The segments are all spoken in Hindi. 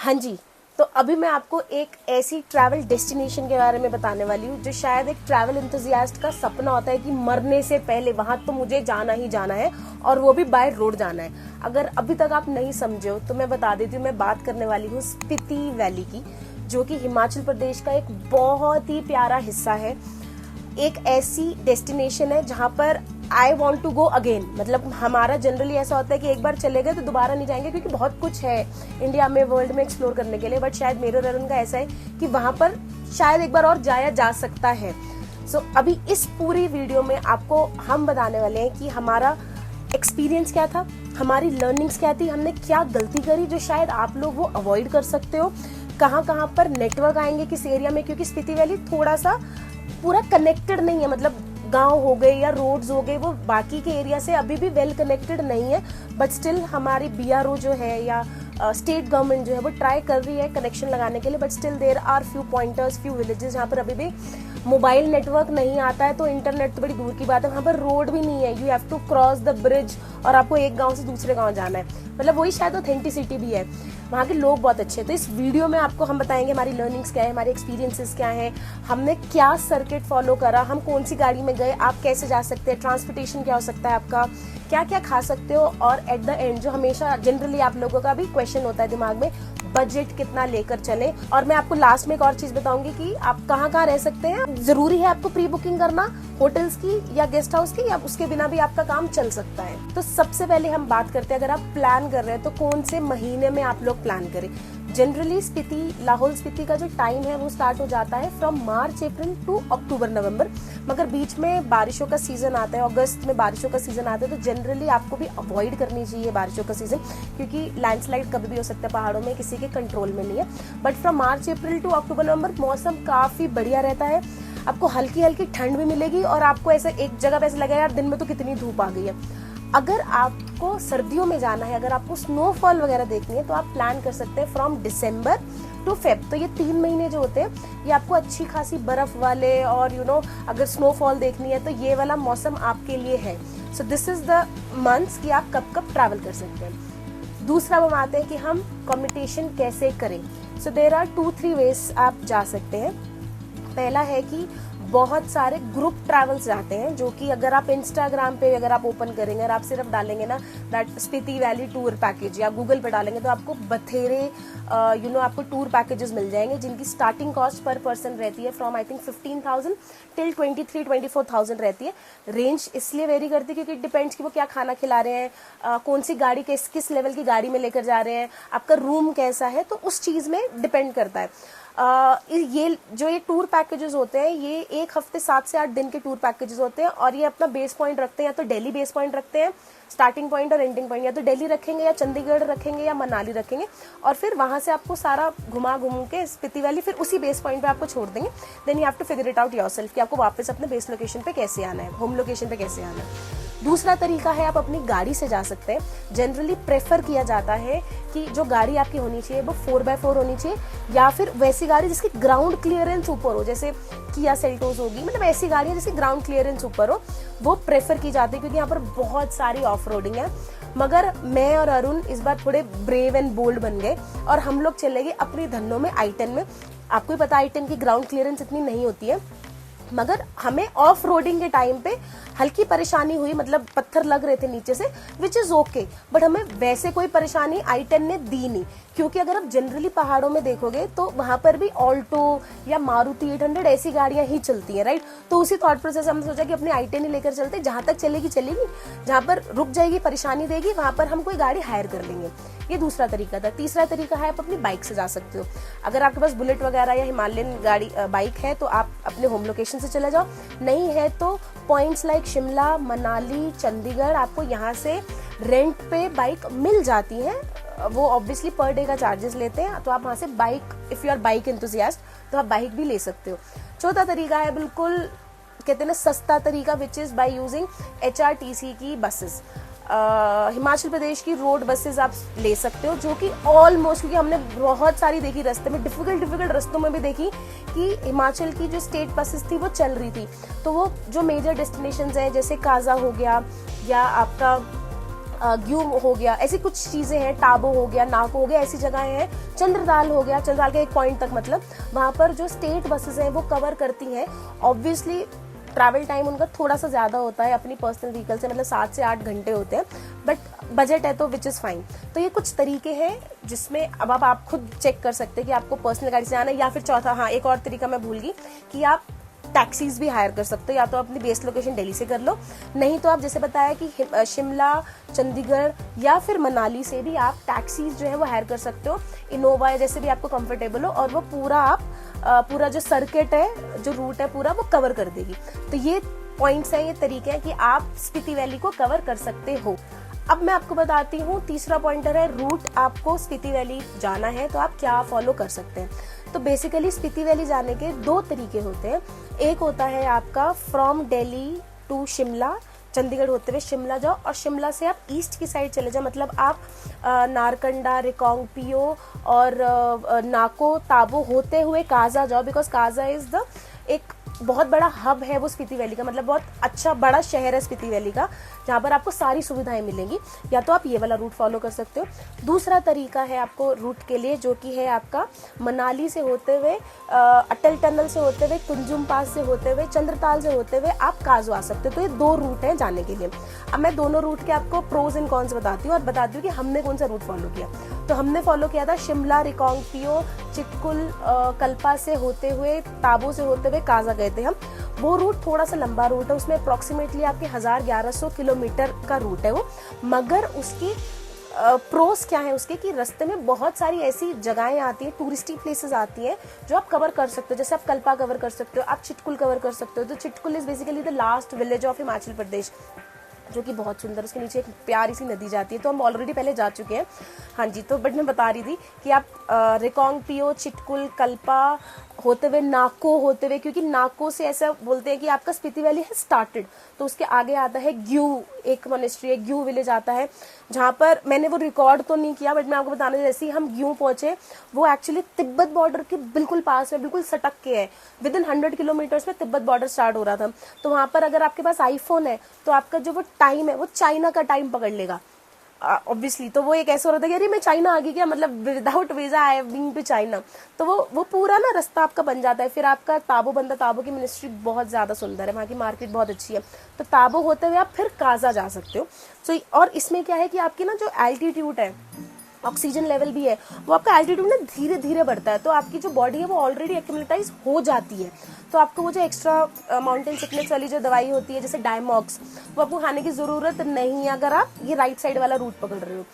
हाँ जी, तो अभी मैं आपको एक ऐसी ट्रैवल डेस्टिनेशन के बारे में बताने वाली हूँ जो शायद एक ट्रैवल एंथुसियास्ट का सपना होता है कि मरने से पहले वहां तो मुझे जाना ही जाना है, और वो भी बाय रोड जाना है। अगर अभी तक आप नहीं समझे हो तो मैं बता देती हूँ, मैं बात करने वाली हूँ स्पीति वैली की, जो कि हिमाचल प्रदेश का एक बहुत ही प्यारा हिस्सा है। एक ऐसी डेस्टिनेशन है जहां पर I want to go again. मतलब हमारा जनरली ऐसा होता है कि एक बार चले गए तो दोबारा नहीं जाएंगे, क्योंकि बहुत कुछ है इंडिया में, वर्ल्ड में एक्सप्लोर करने के लिए। बट शायद मेरे और अरुण का ऐसा है कि वहां पर शायद एक बार और जाया जा सकता है। सो अभी इस पूरी वीडियो में आपको हम बताने वाले हैं कि हमारा एक्सपीरियंस क्या था, हमारी लर्निंग्स क्या थी, हमने क्या गलती करी जो शायद आप लोग वो अवॉइड कर सकते हो, कहाँ कहाँ पर नेटवर्क आएंगे किस एरिया में, क्योंकि स्पीति वैली थोड़ा सा पूरा कनेक्टेड नहीं है। मतलब गांव हो गए या रोड्स हो गए, वो बाकी के एरिया से अभी भी वेल कनेक्टेड नहीं है। बट स्टिल हमारी बीआरओ जो है या स्टेट गवर्नमेंट जो है वो ट्राई कर रही है कनेक्शन लगाने के लिए। But still there are few pointers, few villages जहाँ पर अभी भी मोबाइल नेटवर्क नहीं आता है, तो इंटरनेट तो बड़ी दूर की बात है, वहाँ पर रोड भी नहीं है। You have to cross the bridge और आपको एक गांव से दूसरे गांव जाना है। मतलब वही शायद ऑथेंटिसिटी भी है। वहाँ के लोग बहुत अच्छे हैं। तो इस वीडियो में आपको हम बताएंगे हमारी लर्निंग्स क्या है, हमारे एक्सपीरियंसेस क्या हैं, हमने क्या सर्किट फॉलो करा, हम कौन सी गाड़ी में गए, आप कैसे जा सकते हैं, ट्रांसपोर्टेशन क्या हो सकता है आपका, क्या क्या खा सकते हो, और एट द एंड जो हमेशा जनरली आप लोगों का भी क्वेश्चन होता है दिमाग में, बजट कितना लेकर चले। और मैं आपको लास्ट में एक और चीज बताऊंगी कि आप कहाँ कहाँ रह सकते हैं। जरूरी है आपको प्री बुकिंग करना होटल्स की या गेस्ट हाउस की, या उसके बिना भी आपका काम चल सकता है। तो सबसे पहले हम बात करते हैं, अगर आप प्लान कर रहे हैं तो कौन से महीने में आप लोग प्लान करें। जनरली स्पीति, लाहौल स्पीति का जो टाइम है वो स्टार्ट हो जाता है from March April to October नवंबर। मगर बीच में बारिशों का सीजन आता है, अगस्त में बारिशों का सीजन आता है, तो जनरली आपको भी अवॉइड करनी चाहिए बारिशों का सीजन, क्योंकि लैंडस्लाइड कभी भी हो सकता है पहाड़ों में, किसी के कंट्रोल में नहीं है। But from March April to October November मौसम काफी बढ़िया रहता है। आपको हल्की हल्की ठंड भी मिलेगी और आपको ऐसा एक जगह पे ऐसा लगेगा यार दिन में तो कितनी धूप आ गई है। अगर आपको सर्दियों में जाना है, अगर आपको स्नोफॉल वगैरह देखनी है, तो आप प्लान कर सकते हैं फ्रॉम दिसंबर टू फेब। तो ये 3 महीने जो होते हैं ये आपको अच्छी खासी बर्फ वाले, और अगर स्नोफॉल देखनी है तो ये वाला मौसम आपके लिए है। So this is the months कि आप कब कब ट्रैवल कर सकते हैं। दूसरा हम आते हैं कि हम कम्युनिकेशन कैसे करें। सो देयर आर 2-3 वेज आप जा सकते हैं। पहला है कि बहुत सारे ग्रुप ट्रैवल्स जाते हैं, जो कि अगर आप इंस्टाग्राम पे अगर आप ओपन करेंगे और आप सिर्फ डालेंगे ना that Spiti valley tour package, या गूगल पे डालेंगे, तो आपको बथेरे आपको टूर पैकेजेस मिल जाएंगे, जिनकी स्टार्टिंग कॉस्ट पर पर्सन रहती है फ्रॉम आई थिंक 15,000 टिल 23-24,000 रहती है। रेंज इसलिए वेरी करती है क्योंकि डिपेंड्स कि वो क्या खाना खिला रहे हैं, कौन सी गाड़ी किस लेवल की गाड़ी में लेकर जा रहे हैं, आपका रूम कैसा है, तो उस चीज में डिपेंड करता है। ये टूर पैकेजेस होते हैं, ये 1 हफ्ते 7 से 8 दिन के टूर पैकेजेस होते हैं, और ये अपना बेस पॉइंट रखते हैं, या तो दिल्ली बेस पॉइंट रखते हैं, स्टार्टिंग पॉइंट और एंडिंग पॉइंट, या तो दिल्ली रखेंगे या चंडीगढ़ रखेंगे या मनाली रखेंगे, और फिर वहां से आपको सारा घुमा के स्पीति वैली फिर उसी बेस पॉइंट पे आपको छोड़ देंगे। Then you have to figure it out yourself कि आपको वापस अपने बेस लोकेशन पे कैसे आना है, होम लोकेशन पे कैसे आना है। दूसरा तरीका है आप अपनी गाड़ी से जा सकते हैं। जनरली प्रेफर किया जाता है कि जो गाड़ी आपकी होनी चाहिए वो 4x4 होनी चाहिए, या फिर वैसी गाड़ी जिसकी ग्राउंड क्लियरेंस ऊपर हो, जैसे किया सेल्टोस होगी, मतलब ऐसी गाड़ियां जिसकी ग्राउंड क्लियरेंस ऊपर हो, वो प्रेफर की जाती है, क्योंकि यहाँ पर बहुत सारी ऑफ रोडिंग है। मगर मैं और अरुण इस बार थोड़े ब्रेव एंड बोल्ड बन गए और हम लोग चले गए अपनी धन्नों में I10 में। आपको ही पता I10 की ग्राउंड क्लियरेंस इतनी नहीं होती है, मगर हमें ऑफ रोडिंग के टाइम पे हल्की परेशानी हुई, मतलब पत्थर लग रहे थे नीचे से, विच इज ओके, बट हमें वैसे कोई परेशानी I10 ने दी नहीं। क्योंकि अगर आप जनरली पहाड़ों में देखोगे तो वहां पर भी ऑल्टो या मारुति 800 ऐसी गाड़ियां ही चलती हैं, राइट। तो उसी थॉट प्रोसेस हमने सोचा कि अपनी I10 ही लेकर चलते, जहां तक चलेगी, जहां पर रुक जाएगी, परेशानी देगी, वहां पर हम कोई गाड़ी हायर कर लेंगे। ये दूसरा तरीका था। तीसरा तरीका है आप अपनी बाइक से जा सकते हो। अगर आपके पास बुलेट वगैरह या हिमालयन गाड़ी बाइक है तो आप अपने होम लोकेशन से चले जाओ, नहीं है तो पॉइंट्स लाइक शिमला, मनाली, चंडीगढ़, आपको यहाँ से रेंट पे बाइक मिल जाती है। वो ऑब्वियसली पर डे का चार्जेस लेते हैं, तो आप वहां से bike, if you are bike enthusiast, तो आप बाइक भी ले सकते हो। चौथा तरीका है बिल्कुल कहते हैं ना सस्ता तरीका, which is by using HRTC की बसेस। हिमाचल प्रदेश की रोड बसेस आप ले सकते हो, जो कि ऑलमोस्ट, क्योंकि हमने बहुत सारी देखी रास्ते में, डिफिकल्ट रास्तों में भी देखी कि हिमाचल की जो स्टेट बसेस थी वो चल रही थी। तो वो जो मेजर डेस्टिनेशंस हैं जैसे काजा हो गया, या आपका ग्यूम हो गया, ऐसी कुछ चीजें हैं, टाबो हो गया, नाको हो गया, ऐसी जगहें हैं, चंद्रताल हो गया, चंद्रताल के एक पॉइंट तक, मतलब वहां पर जो स्टेट बसेस हैं वो कवर करती हैं। ऑब्वियसली ट्रैवल टाइम उनका थोड़ा सा ज्यादा होता है अपनी पर्सनल व्हीकल से, मतलब 7 से 8 घंटे होते हैं, बट बजट है तो विच इज फाइन। तो ये कुछ तरीके हैं जिसमें अब आप खुद चेक कर सकते हैं कि आपको पर्सनल गाड़ी से आना है, या फिर चौथा, हाँ एक और तरीका मैं भूल गई, कि आप टैक्सीज भी हायर कर सकते हो, या तो अपनी बेस लोकेशन दिल्ली से कर लो, नहीं तो आप जैसे बताया कि शिमला, चंडीगढ़ या फिर मनाली से भी आप टैक्सीज जो है वो हायर कर सकते हो, इनोवा या जैसे भी आपको कंफर्टेबल हो, और वो पूरा आप पूरा जो सर्किट है, जो रूट है पूरा, वो कवर कर देगी। तो ये पॉइंट्स हैं, ये तरीके हैं कि आप स्पीति वैली को कवर कर सकते हो। अब मैं आपको बताती हूँ तीसरा पॉइंटर है, रूट आपको स्पीति वैली जाना है तो आप क्या फॉलो कर सकते हैं। तो बेसिकली स्पीति वैली जाने के 2 तरीके होते हैं। एक होता है आपका फ्रॉम दिल्ली टू शिमला, चंडीगढ़ होते हुए शिमला जाओ, और शिमला से आप ईस्ट की साइड चले जाओ, मतलब आप नारकंडा, रिकांगपियो और नाको, ताबो होते हुए काजा जाओ, बिकॉज काजा इज द एक बहुत बड़ा हब है वो स्पीति वैली का, मतलब बहुत अच्छा बड़ा शहर है स्पीति वैली का, जहाँ पर आपको सारी सुविधाएं मिलेंगी। या तो आप ये वाला रूट फॉलो कर सकते हो। दूसरा तरीका है आपको रूट के लिए, जो कि है आपका मनाली से होते हुए, अटल टनल से होते हुए, कुंजुम पास से होते हुए, चंद्रताल से होते हुए आप काजू आ सकते हो। तो ये 2 रूट हैं जाने के लिए। अब मैं दोनों रूट के आपको प्रोज एंड कॉन्स बताती हूँ, और बताती हूँ कि हमने कौन सा रूट फॉलो किया। तो हमने फॉलो किया था शिमला, रिकांगपियो, चिटकुल, कल्पा से होते हुए, ताबो से होते हुए काजा गए थे हम। वो रूट थोड़ा सा लंबा रूट है, उसमें अप्रोक्सीमेटली आपके 1100 किलोमीटर का रूट है वो, मगर उसकी प्रोस क्या है उसके, कि रास्ते में बहुत सारी ऐसी जगहें आती हैं, टूरिस्टी प्लेसेस आती हैं जो आप कवर कर सकते हो। जैसे आप कल्पा कवर कर सकते हो, आप चिटकुल कवर कर सकते हो। तो Chitkul is basically the last village of Himachal Pradesh, जो कि बहुत सुंदर, उसके नीचे एक प्यारी सी नदी जाती है, तो हम ऑलरेडी पहले जा चुके हैं। हाँ जी, तो बट मैं बता रही थी कि आप रिकांगपियो, चिटकुल, कल्पा होते हुए, नाको होते हुए, क्योंकि नाको से ऐसा बोलते हैं कि आपका स्पीति वैली है स्टार्टेड, तो उसके आगे आता है ग्यू, एक मोनेस्ट्री है, ग्यू विलेज आता है, जहाँ पर मैंने वो रिकॉर्ड तो नहीं किया, बट मैं आपको बताने, जैसे ही हम ग्यू पहुंचे, वो एक्चुअली तिब्बत बॉर्डर के बिल्कुल पास में, बिल्कुल सटक के है, विद इन 100 किलोमीटर्स में तिब्बत बॉर्डर स्टार्ट हो रहा था। तो वहां पर अगर आपके पास आईफोन है तो आपका जो वो टाइम है वो चाइना का टाइम पकड़ लेगा ऑब्वियसली। तो वो एक ऐसा हो रहा था कि अरे मैं चाइना आ गई क्या, मतलब without visa I have been to China. तो वो पूरा ना रास्ता आपका बन जाता है। फिर आपका ताबो बनता, ताबो की मिनिस्ट्री बहुत ज्यादा सुंदर है, वहाँ की मार्केट बहुत अच्छी है। तो ताबो होते हुए आप फिर काजा जा सकते हो। तो और इसमें क्या है कि आपकी ना जो एल्टीट्यूड है, ऑक्सीजन लेवल भी है, वो आपका एल्टीट्यूड ना धीरे धीरे बढ़ता है, तो आपकी जो बॉडी है वो ऑलरेडी एक्यूमुलेटाइज हो जाती है। तो आपको वो जो एक्स्ट्रा माउंटेन सिकनेस वाली जो दवाई होती है, जैसे डायमॉक्स, वो आपको खाने की जरूरत नहीं है अगर आप ये राइट साइड वाला रूट पकड़ रहे हो।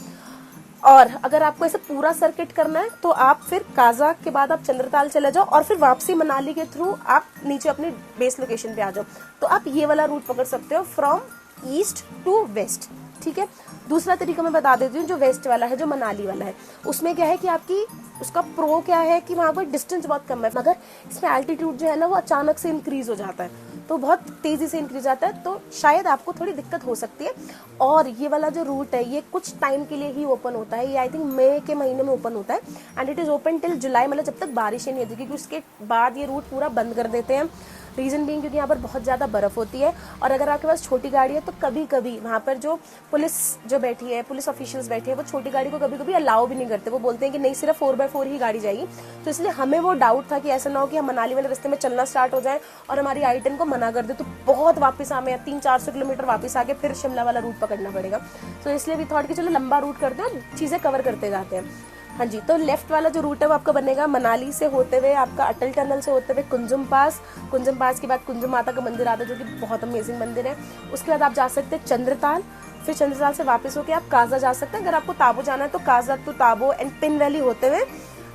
और अगर आपको ऐसे पूरा सर्किट करना है तो आप फिर काजा के बाद आप चंद्रताल चले जाओ, और फिर वापसी मनाली के थ्रू आप नीचे अपनी बेस लोकेशन पे आ जाओ। तो आप ये वाला रूट पकड़ सकते हो फ्रॉम ईस्ट टू वेस्ट, ठीक है। दूसरा तरीका मैं बता देती हूँ, जो वेस्ट वाला है, जो मनाली वाला है, उसमें क्या है कि आपकी उसका प्रो क्या है कि वहां पर डिस्टेंस बहुत कम है, मगर इसमें एल्टीट्यूड जो है ना वो अचानक से इंक्रीज हो जाता है, तो बहुत तेजी से इंक्रीज आता है, तो शायद आपको थोड़ी दिक्कत हो सकती है। और ये वाला जो रूट है ये कुछ टाइम के लिए ही ओपन होता है, ये आई थिंक मई के महीने में ओपन होता है, and it is open till July, मतलब जब तक बारिश ही नहीं होती, क्योंकि उसके बाद ये रूट पूरा बंद कर देते हैं। रीजन बीइंग क्योंकि यहाँ पर बहुत ज्यादा बर्फ होती है, और अगर आपके पास छोटी गाड़ी है तो कभी कभी वहाँ पर जो पुलिस जो बैठी है, पुलिस ऑफिशियल्स बैठे हैं, वो छोटी गाड़ी को कभी कभी अलाउ भी नहीं करते। वो बोलते हैं कि नहीं, सिर्फ 4x4 ही गाड़ी जाएगी। तो इसलिए हमें वो डाउट था कि ऐसा ना हो कि हम मनाली वाले रास्ते में चलना स्टार्ट हो जाए और हमारी आई-10 को मना कर दे, तो बहुत वापस हमें 300-400 किलोमीटर वापस आके फिर शिमला वाला रूट पकड़ना पड़ेगा। तो इसलिए भी थॉट कि चलो लंबा रूट करते हैं, चीजें कवर करते जाते हैं। हाँ जी, तो लेफ्ट वाला जो रूट है वो आपका बनेगा मनाली से होते हुए, आपका अटल टनल से होते हुए कुंजुम पास के बाद कुंजुम माता का मंदिर आता है, जो कि बहुत अमेजिंग मंदिर है। उसके बाद आप जा सकते हैं चंद्रताल, फिर चंद्रताल से वापस होके आप काजा जा सकते हैं। अगर आपको ताबो जाना है तो Kaza to Tabo and Pin valley होते हुए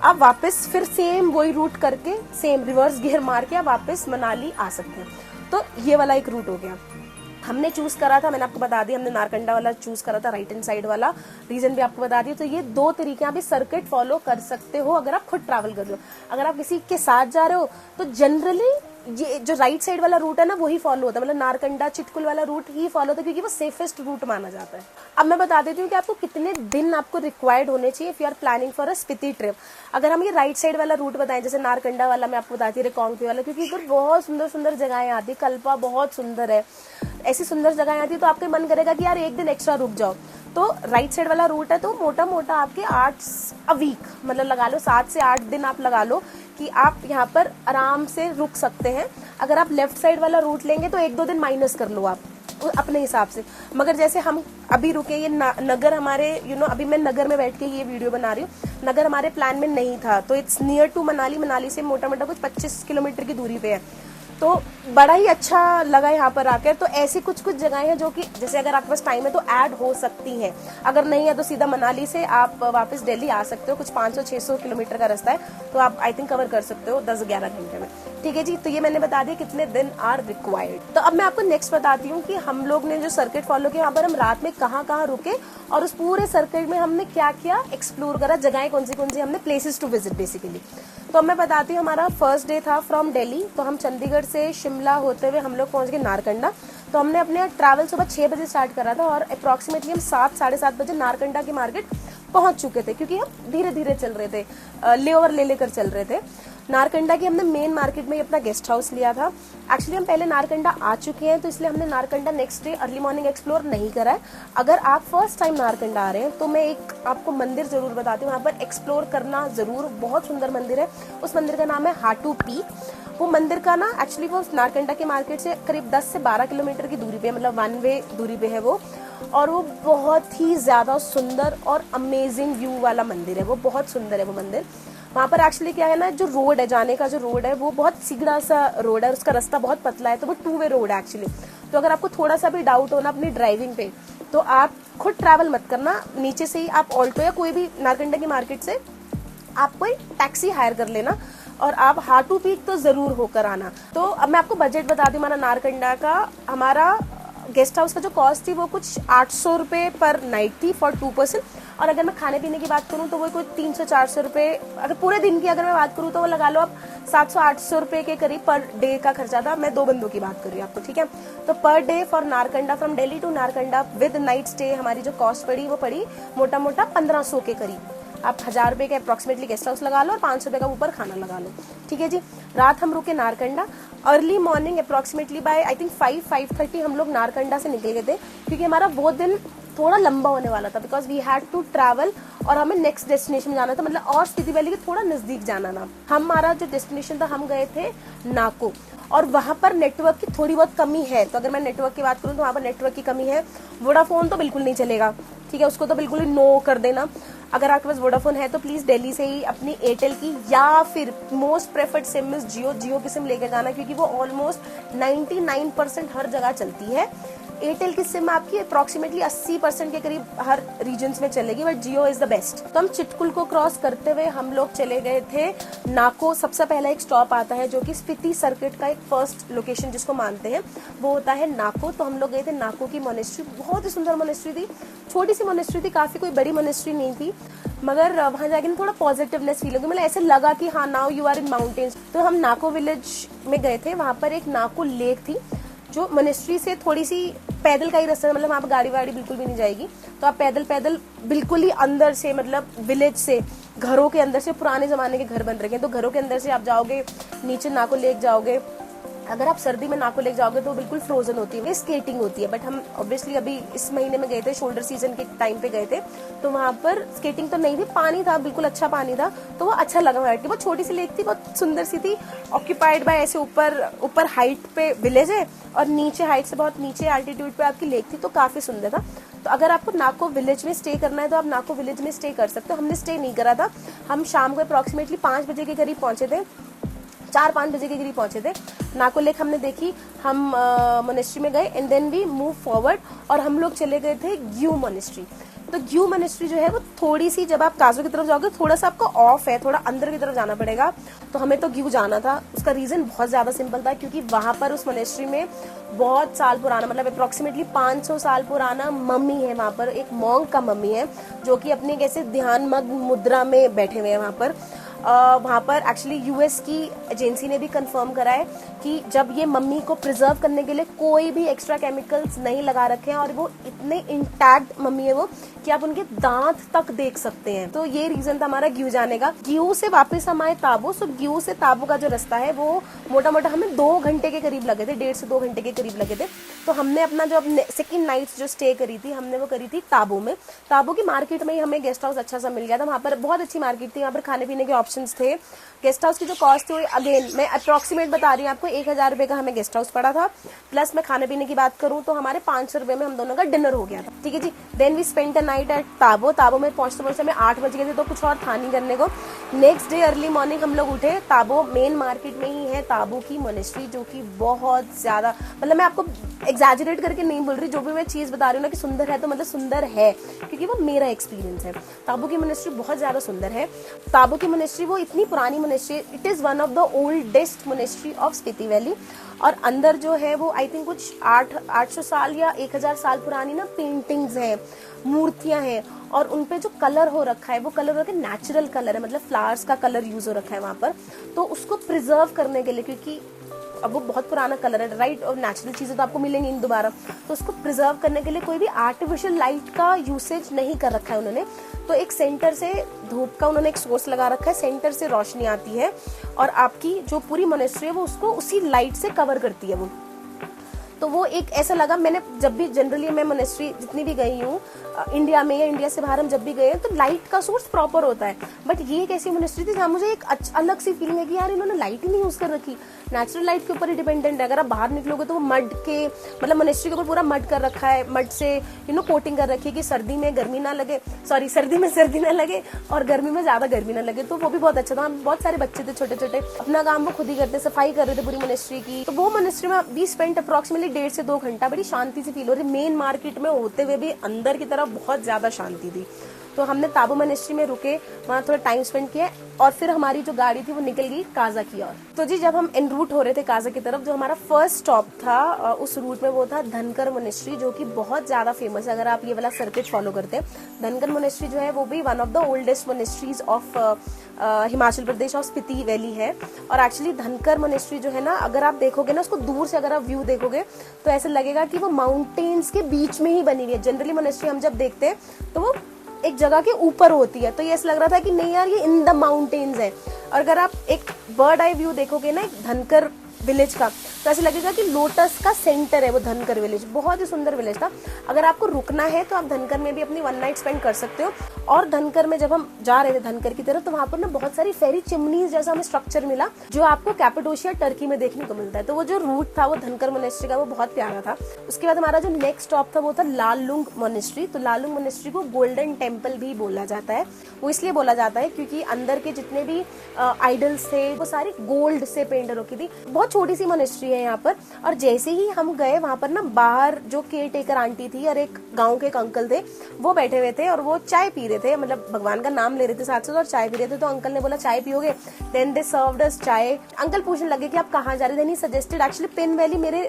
आप वापस फिर सेम वही रूट करके, सेम रिवर्स गियर मार के आप वापस मनाली आ सकते हैं। तो ये वाला एक रूट हो गया। हमने चूज करा था, मैंने आपको बता दिया, हमने नारकंडा वाला चूज करा था, राइट हैंड साइड वाला, रीजन भी आपको बता दिया। तो ये 2 तरीके आप सर्किट फॉलो कर सकते हो अगर आप खुद ट्रैवल कर रहे हो। अगर आप किसी के साथ जा रहे हो तो जनरली ये जो राइट साइड वाला रूट है ना वही फॉलो होता है, मतलब नारकंडा चिटकुल वाला रूट ही फॉलो होता है, क्योंकि वो सेफेस्ट रूट माना जाता है। अब मैं बता देती हूँ कि आपको कितने दिन आपको रिक्वायर्ड होने चाहिए if you are planning for a Spiti trip. अगर हम ये राइट साइड वाला रूट बताएं, जैसे नारकंडा वाला मैं आपको बताती हूँ, रिकांगपियो वाला, क्योंकि इधर बहुत सुंदर सुंदर जगहें आती है, कल्पा बहुत सुंदर है, ऐसी सुंदर जगहें आती है, तो आपके मन करेगा कि यार एक दिन एक्स्ट्रा रुक जाओ। तो राइट साइड वाला रूट है तो मोटा मोटा आपके 8 अ वीक, मतलब लगा लो 7 से 8 दिन आप लगा लो कि आप यहाँ पर आराम से रुक सकते हैं। अगर आप लेफ्ट साइड वाला रूट लेंगे तो 1-2 दिन माइनस कर लो आप अपने हिसाब से। मगर जैसे हम अभी रुके, ये नगर हमारे अभी मैं नगर में बैठ के ये वीडियो बना रही हूँ, नगर हमारे प्लान में नहीं था, तो it's near to Manali, Manali से मोटा मोटा कुछ 25 किलोमीटर की दूरी पे है, तो बड़ा ही अच्छा लगा यहाँ पर आकर। तो ऐसी कुछ कुछ जगहें हैं जो कि जैसे अगर आपके पास टाइम है तो ऐड हो सकती हैं, अगर नहीं है तो सीधा मनाली से आप वापस दिल्ली आ सकते हो, कुछ 500-600 किलोमीटर का रास्ता है, तो आप आई थिंक कवर कर सकते हो 10-11 घंटे में। ठीक है जी, तो ये मैंने बता दिया कितने दिन आर रिक्वायर्ड। तो अब मैं आपको नेक्स्ट बताती हूँ कि हम लोग ने जो सर्किट फॉलो किया, यहाँ पर हम रात में कहाँ कहाँ रुके और उस पूरे सर्किट में हमने क्या किया, एक्सप्लोर करा, जगहें कौन सी हमने, प्लेसेस टू विजिट बेसिकली। तो मैं बताती हूँ, हमारा फर्स्ट डे था फ्रॉम दिल्ली, तो हम चंडीगढ़ से शिमला होते हुए हम लोग पहुंच गए नारकंडा। तो हमने अपने ट्रैवल सुबह 6 बजे स्टार्ट करा था और अप्रोक्सीमेटली हम 7-7:30 बजे नारकंडा की मार्केट पहुंच चुके थे, क्योंकि हम धीरे धीरे चल रहे थे, लेओवर लेकर चल रहे थे। नारकंडा की हमने मेन मार्केट में अपना गेस्ट हाउस लिया था। एक्चुअली हम पहले नारकंडा आ चुके हैं, तो इसलिए हमने Narkanda next day early morning explore नहीं करा है। अगर आप फर्स्ट टाइम नारकंडा आ रहे हैं तो मैं एक आपको मंदिर जरूर बताती हूँ, वहाँ पर एक्सप्लोर करना जरूर, बहुत सुंदर मंदिर है। उस मंदिर का नाम है हाटू पीक। वो मंदिर का ना एक्चुअली वो नारकंडा के मार्केट से करीब 10 से 12 किलोमीटर की दूरी पे, मतलब 1 वे दूरी पे है वो, और वो बहुत ही ज्यादा सुंदर और अमेजिंग व्यू वाला मंदिर है। वो बहुत सुंदर है वो मंदिर। वहाँ पर एक्चुअली क्या है ना, जो रोड है, जाने का जो रोड है वो बहुत सिगड़ा सा रोड है, उसका रास्ता बहुत पतला है, तो वो 2 वे रोड है एक्चुअली। तो अगर आपको थोड़ा सा भी डाउट हो ना अपनी ड्राइविंग पे, तो आप खुद ट्रैवल मत करना, नीचे से ही आप ऑल्टो या कोई भी नारकंडा की मार्केट से आप कोई टैक्सी हायर कर लेना और आप हाटू पीक तो जरूर होकर आना। तो अब मैं आपको बजट बता दूं हमारा नारकंडा का। हमारा गेस्ट हाउस का जो कॉस्ट थी वो कुछ 800 रुपए पर नाइट थी फॉर 2 पर्सन, और अगर मैं खाने पीने की बात करूं तो वो कोई 300-400 रुपए, अगर पूरे दिन की अगर मैं बात करूं तो वो लगा लो आप 700-800 रुपए के करीब पर डे का खर्चा था। मैं 2 बंदों की बात कर रही हूँ आपको, ठीक है। तो per day for Narkanda, from Delhi to Narkanda with night stay, हमारी जो कॉस्ट पड़ी वो पड़ी मोटा मोटा 1500 के करीब। आप 1000 रुपए के अप्रोक्सीमेटली गेस्ट हाउस लगा लो और 500 रुपए का ऊपर खाना लगा लो, ठीक है जी। रात हम रुके Narkanda, early morning approximately by I think 5-5:30 हम लोग नारकंडा से निकल गए थे, क्योंकि हमारा वो दिन थोड़ा लंबा होने वाला था, because we had to travel और हमें नेक्स्ट डेस्टिनेशन में जाना था, मतलब और स्पीति वैली के थोड़ा नजदीक जाना था। हमारा जो डेस्टिनेशन था, हम गए थे नाको, और वहां पर नेटवर्क की थोड़ी बहुत कमी है। तो अगर मैं नेटवर्क की बात करूं तो वहां पर नेटवर्क की कमी है, वोडाफोन तो बिल्कुल नहीं चलेगा, ठीक है, उसको तो बिल्कुल ही नो कर देना। अगर आपके पास वोडाफोन है तो प्लीज दिल्ली से ही अपनी एयरटेल की या फिर मोस्ट प्रेफर्ड सिम इज जियो की सिम लेकर जाना, क्योंकि वो ऑलमोस्ट 99% हर जगह चलती है। एयरटेल की सिम आपकी अप्रोक्सीमेटली 80% के करीब हर रीजन्स में चलेगी, but Jio is the best. तो हम चिटकुल को क्रॉस करते हुए हम लोग चले गए थे नाको। सबसे पहला एक स्टॉप आता है जो कि स्पीति सर्किट का एक फर्स्ट लोकेशन जिसको मानते हैं वो होता है नाको। तो हम लोग गए थे नाको की मोनेस्ट्री, बहुत ही सुंदर मोनेस्ट्री थी, छोटी सी मोनेस्ट्री थी, काफी कोई बड़ी मोनेस्ट्री नहीं थी, मगर वहां जाके थोड़ा पॉजिटिवनेस फील होगी, मतलब ऐसे लगा कि हाँ now you are in mountains. तो हम नाको विलेज में गए थे, वहां पर एक नाको लेक थी जो मोनेस्ट्री से थोड़ी सी पैदल का ही रास्ता है, मतलब वहां पर गाड़ी वाड़ी बिल्कुल भी नहीं जाएगी, तो आप पैदल बिल्कुल ही अंदर से, मतलब विलेज से, घरों के अंदर से, पुराने जमाने के घर बन रखे हैं, तो घरों के अंदर से आप जाओगे, नीचे नाको लेक जाओगे। अगर आप सर्दी में नाको लेक जाओगे तो बिल्कुल फ्रोजन होती है, स्केटिंग होती है, बट हम ऑब्वियसली अभी इस महीने में गए थे, शोल्डर सीजन के टाइम पे गए थे, तो वहां पर स्केटिंग तो नहीं थी, पानी था, बिल्कुल अच्छा पानी था, तो वो अच्छा लगा वहां की। बहुत छोटी सी लेक थी, बहुत सुंदर सी थी, ऑक्यूपाइड बाय ऐसे ऊपर हाइट पे विलेज है और नीचे हाइट से बहुत नीचे एल्टीट्यूड पे आपकी लेक थी, तो काफी सुंदर था। तो अगर आपको नाको विलेज में स्टे करना है तो आप नाको विलेज में स्टे कर सकते हो। हमने स्टे नहीं करा था, हम शाम को अप्रोक्सीमेटली 5 बजे के करीब पहुंचे थे, 4-5 बजे के करीब पहुंचे थे। नाको लेक हमने देखी, हम मोनेस्ट्री में गए and then we move forward और हम लोग चले गए थे ग्यू मोनेस्ट्री। तो ग्यू मोनेस्ट्री जो है वो थोड़ी सी, जब आप काजू की तरफ जाओगे थोड़ा सा आपको ऑफ है, थोड़ा अंदर की तरफ जाना पड़ेगा, तो हमें तो ग्यू जाना था। उसका रीजन बहुत ज्यादा सिंपल था, क्योंकि वहां पर उस मोनेस्ट्री में बहुत साल पुराना, मतलब अप्रोक्सीमेटली 500 साल पुराना मम्मी है, वहां पर एक मॉन्क का मम्मी है जो कि अपने कैसे ध्यान मग्न मुद्रा में बैठे हुए हैं वहां पर। वहां पर एक्चुअली यूएस की एजेंसी ने भी कंफर्म करा है कि जब ये मम्मी को प्रिजर्व करने के लिए कोई भी एक्स्ट्रा केमिकल्स नहीं लगा रखे हैं और वो इतने इंटैक्ट मम्मी है वो कि आप उनके दांत तक देख सकते हैं। तो ये रीजन था हमारा ग्यू जाने का। ग्यू से वापस हम आए ताबो। सो ग्यू से ताबो का जो रास्ता है वो मोटा मोटा हमें 2 घंटे के करीब लगे थे, 1.5 से 2 घंटे के करीब लगे थे। तो हमने अपना जो सेकंड नाइट जो स्टे करी थी, हमने वो करी थी ताबो में। ताबो की मार्केट में ही हमें गेस्ट हाउस अच्छा सा मिल गया था। वहाँ पर बहुत अच्छी मार्केट थी, वहाँ पर खाने पीने के ऑप्शंस थे। गेस्ट हाउस की जो कॉस्ट थी, अगेन मैं अप्रॉक्सीमेट बता रही हूँ आपको, 1000 रुपये का हमें गेस्ट हाउस पड़ा था। प्लस मैं खाने पीने की बात करूँ तो हमारे 500 रुपये में हम दोनों का डिनर हो गया था। ठीक है जी। Then we spend a night at Tabo. Tabo में पहुंचते पहुंचते हमें 8 बज गए थे, तो कुछ और था नहीं करने को। नेक्स्ट डे अर्ली मॉर्निंग हम लोग उठे। ताबो मेन मार्केट में ही है ताबो की मोनेस्ट्री, जो कि बहुत ज्यादा, मतलब मैं आपको एग्जैजरेट करके नहीं बोल रही, जो भी मैं चीज बता रही हूँ ना कि सुंदर है तो मतलब सुंदर है, क्योंकि वो मेरा एक्सपीरियंस है। ताबो की मोनेस्ट्री बहुत ज्यादा सुंदर है। ताबो की मोनेस्ट्री वो इतनी पुरानी monastery, it is one of the oldest monastery of Spiti valley. और अंदर जो है वो आई थिंक कुछ 800 साल या 1000 साल पुरानी ना पेंटिंग्स हैं, मूर्तियां हैं, और उनपे जो कलर हो रखा है वो कलर हो रखा है नेचुरल कलर है, मतलब फ्लावर्स का कलर यूज हो रखा है वहां पर। तो उसको प्रिजर्व करने के लिए, क्योंकि अब वो बहुत पुराना कलर है राइट, और नेचुरल चीजें तो आपको मिलेंगी नहीं दोबारा, तो उसको प्रिजर्व करने के लिए कोई भी आर्टिफिशियल लाइट का यूसेज नहीं कर रखा है उन्होंने। तो एक सेंटर से धूप का उन्होंने एक सोर्स लगा रखा है, सेंटर से रोशनी आती है और आपकी जो पूरी मोनेस्ट्री है वो उसको उसी लाइट से कवर करती है वो। तो वो एक ऐसा लगा, मैंने जब भी जनरली मैं मोनेस्ट्री जितनी भी गई हूँ इंडिया में या इंडिया से बाहर हम जब भी गए हैं, तो लाइट का सोर्स प्रॉपर होता है। बट ये एक ऐसी मोनेस्ट्री थी जहाँ मुझे एक अलग सी फीलिंग है कि यार इन्होंने लाइट ही नहीं यूज कर रखी, नेचुरल लाइट के ऊपर ही डिपेंडेंट है। अगर आप बाहर निकलोगे तो वो मड के, मतलब मोनेस्ट्री के ऊपर पूरा मड कर रखा है, मड से कोटिंग कर रखी है कि सर्दी में गर्मी ना लगे, सॉरी सर्दी में सर्दी ना लगे और गर्मी में ज्यादा गर्मी ना लगे। तो वो भी बहुत अच्छा था। बहुत सारे बच्चे थे छोटे छोटे, अपना काम वो खुद ही करते, सफाई कर रहे थे पूरी मोनेस्ट्री की। तो वो मोनेस्ट्री में वी स्पेंड अप्रॉक्सीमेटली 1.5 से 2 घंटा, बड़ी शांति से फील हो रही। मेन मार्केट में होते हुए भी अंदर की तरफ बहुत ज्यादा शांति थी। तो हमने ताबो मोनेस्ट्री में रुके, वहाँ थोड़ा टाइम स्पेंड किया और फिर हमारी जो गाड़ी थी वो निकल गई काजा की ओर। तो जी जब हम इन रूट हो रहे थे काजा की तरफ, जो हमारा फर्स्ट स्टॉप था उस रूट में वो था धनकर मोनेस्ट्री, जो कि बहुत ज्यादा फेमस है अगर आप ये वाला सर्किट फॉलो करते हैं। धनकर मोनेस्ट्री जो है वो भी one of the oldest monasteries of Himachal Pradesh और स्पीति वैली है। और एक्चुअली धनकर मोनेस्ट्री जो है ना, अगर आप देखोगे ना उसको दूर से, अगर आप व्यू देखोगे तो ऐसा लगेगा कि वो माउंटेन्स के बीच में ही बनी हुई है। जनरली मोनेस्ट्री हम जब देखते हैं तो वो एक जगह के ऊपर होती है, तो ये ऐसा लग रहा था कि नहीं यार ये इन द माउंटेन्स है। और अगर आप एक बर्ड आई व्यू देखोगे ना एक धनकर विलेज का, तो ऐसा लगेगा कि लोटस का सेंटर है वो धनकर विलेज। बहुत ही सुंदर विलेज था। अगर आपको रुकना है तो आप धनकर में भी अपनी 1 नाइट स्पेंड कर सकते हो। और धनकर में जब हम जा रहे थे धनकर की तरफ, तो वहां पर ना बहुत सारी फेरी चिमनीज जैसा हमें स्ट्रक्चर मिला, जो आपको कैपेडोशिया टर्की में देखने को मिलता है। तो वो जो रूट था वो धनकर मोनेस्ट्री का, वो बहुत प्यारा था। उसके बाद हमारा जो नेक्स्ट स्टॉप था वो था लालुंग मोनेस्ट्री। तो लालुंग मोनेस्ट्री को गोल्डन टेम्पल भी बोला जाता है। वो इसलिए बोला जाता है क्योंकि अंदर के जितने भी आइडल्स थे वो सारी गोल्ड से पेंट रखी थी। बहुत छोटी सी मोनेस्ट्री है यहाँ पर। और जैसे ही हम गए वहां पर ना, बाहर जो केयर टेकर आंटी थी और एक गांव के एक अंकल थे, वो बैठे हुए थे और वो चाय पी रहे थे, मतलब भगवान का नाम ले रहे थे साथ साथ और चाय पी रहे थे। तो अंकल ने बोला चाय पियोगे? देन दे सर्व्ड अस चाय। अंकल पूछने लगे कि आप कहाँ जा रहे थे? नहीं सजेस्टेड, एक्चुअली पिन वैली मेरे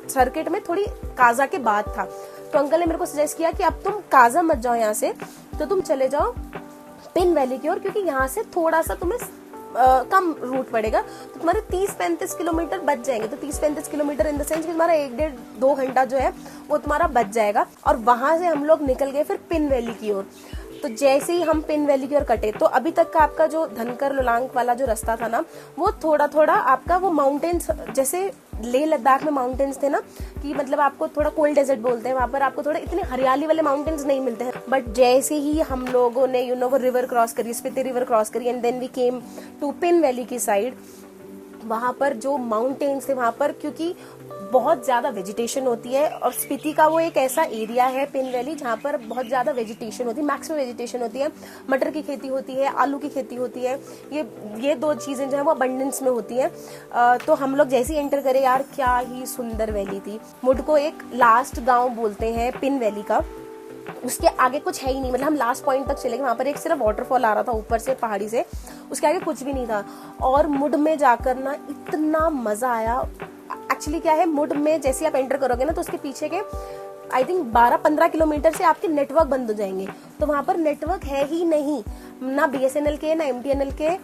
सर्किट में थोड़ी काजा के बाद था, तो अंकल ने मेरे को सजेस्ट किया कि अब तुम काजा मत जाओ यहाँ से, तो तुम चले जाओ पिन वैली की ओर, क्योंकि यहाँ से थोड़ा सा तुम्हें कम रूट पड़ेगा, तो तुम्हारे 30-35 किलोमीटर बच जाएंगे। तो 30-35 किलोमीटर इन द सेंस कि तुम्हारा 1-1.5-2 घंटा जो है वो तुम्हारा बच जाएगा। और वहां से हम लोग निकल गए फिर पिन वैली की ओर। तो जैसे ही हम पिन वैली की ओर कटे, तो अभी तक का आपका जो धनकर लोलांग वाला जो रास्ता था ना, वो थोड़ा थोड़ा आपका वो माउंटेन्स, जैसे लेह लद्दाख में माउंटेन्स थे ना, कि मतलब आपको थोड़ा कोल्ड डेजर्ट बोलते हैं, वहां पर आपको थोड़े इतने हरियाली वाले माउंटेन्स नहीं मिलते हैं। बट जैसे ही हम लोगों ने वो रिवर क्रॉस करी, स्पीति रिवर क्रॉस करी, and then we came to Pin valley की साइड, वहां पर जो माउंटेन्स थे वहां पर, क्योंकि बहुत ज्यादा वेजिटेशन होती है और स्पीति का वो एक ऐसा एरिया है पिन वैली जहाँ पर बहुत ज्यादा वेजिटेशन होती है, मैक्सिमम वेजिटेशन होती है। मटर की खेती होती है, आलू की खेती होती है, ये 2 चीजें जो है वो अबंडेंस में होती है। तो हम लोग जैसे ही एंटर करे, यार क्या ही सुंदर वैली थी। मुड को एक लास्ट गाँव बोलते हैं पिन वैली का, उसके आगे कुछ है ही नहीं। मतलब हम लास्ट पॉइंट तक चले गए, वहां पर एक सिर्फ वाटरफॉल आ रहा था ऊपर से पहाड़ी से, उसके आगे कुछ भी नहीं था। और मुड में जाकर ना इतना मजा आया। एक्चुअली क्या है, मुड में जैसे आप एंटर करोगे ना, तो उसके पीछे के आई थिंक 12-15 किलोमीटर से आपके नेटवर्क बंद हो जाएंगे। तो वहां पर नेटवर्क है ही नहीं, ना BSNL के, ना MTNL के,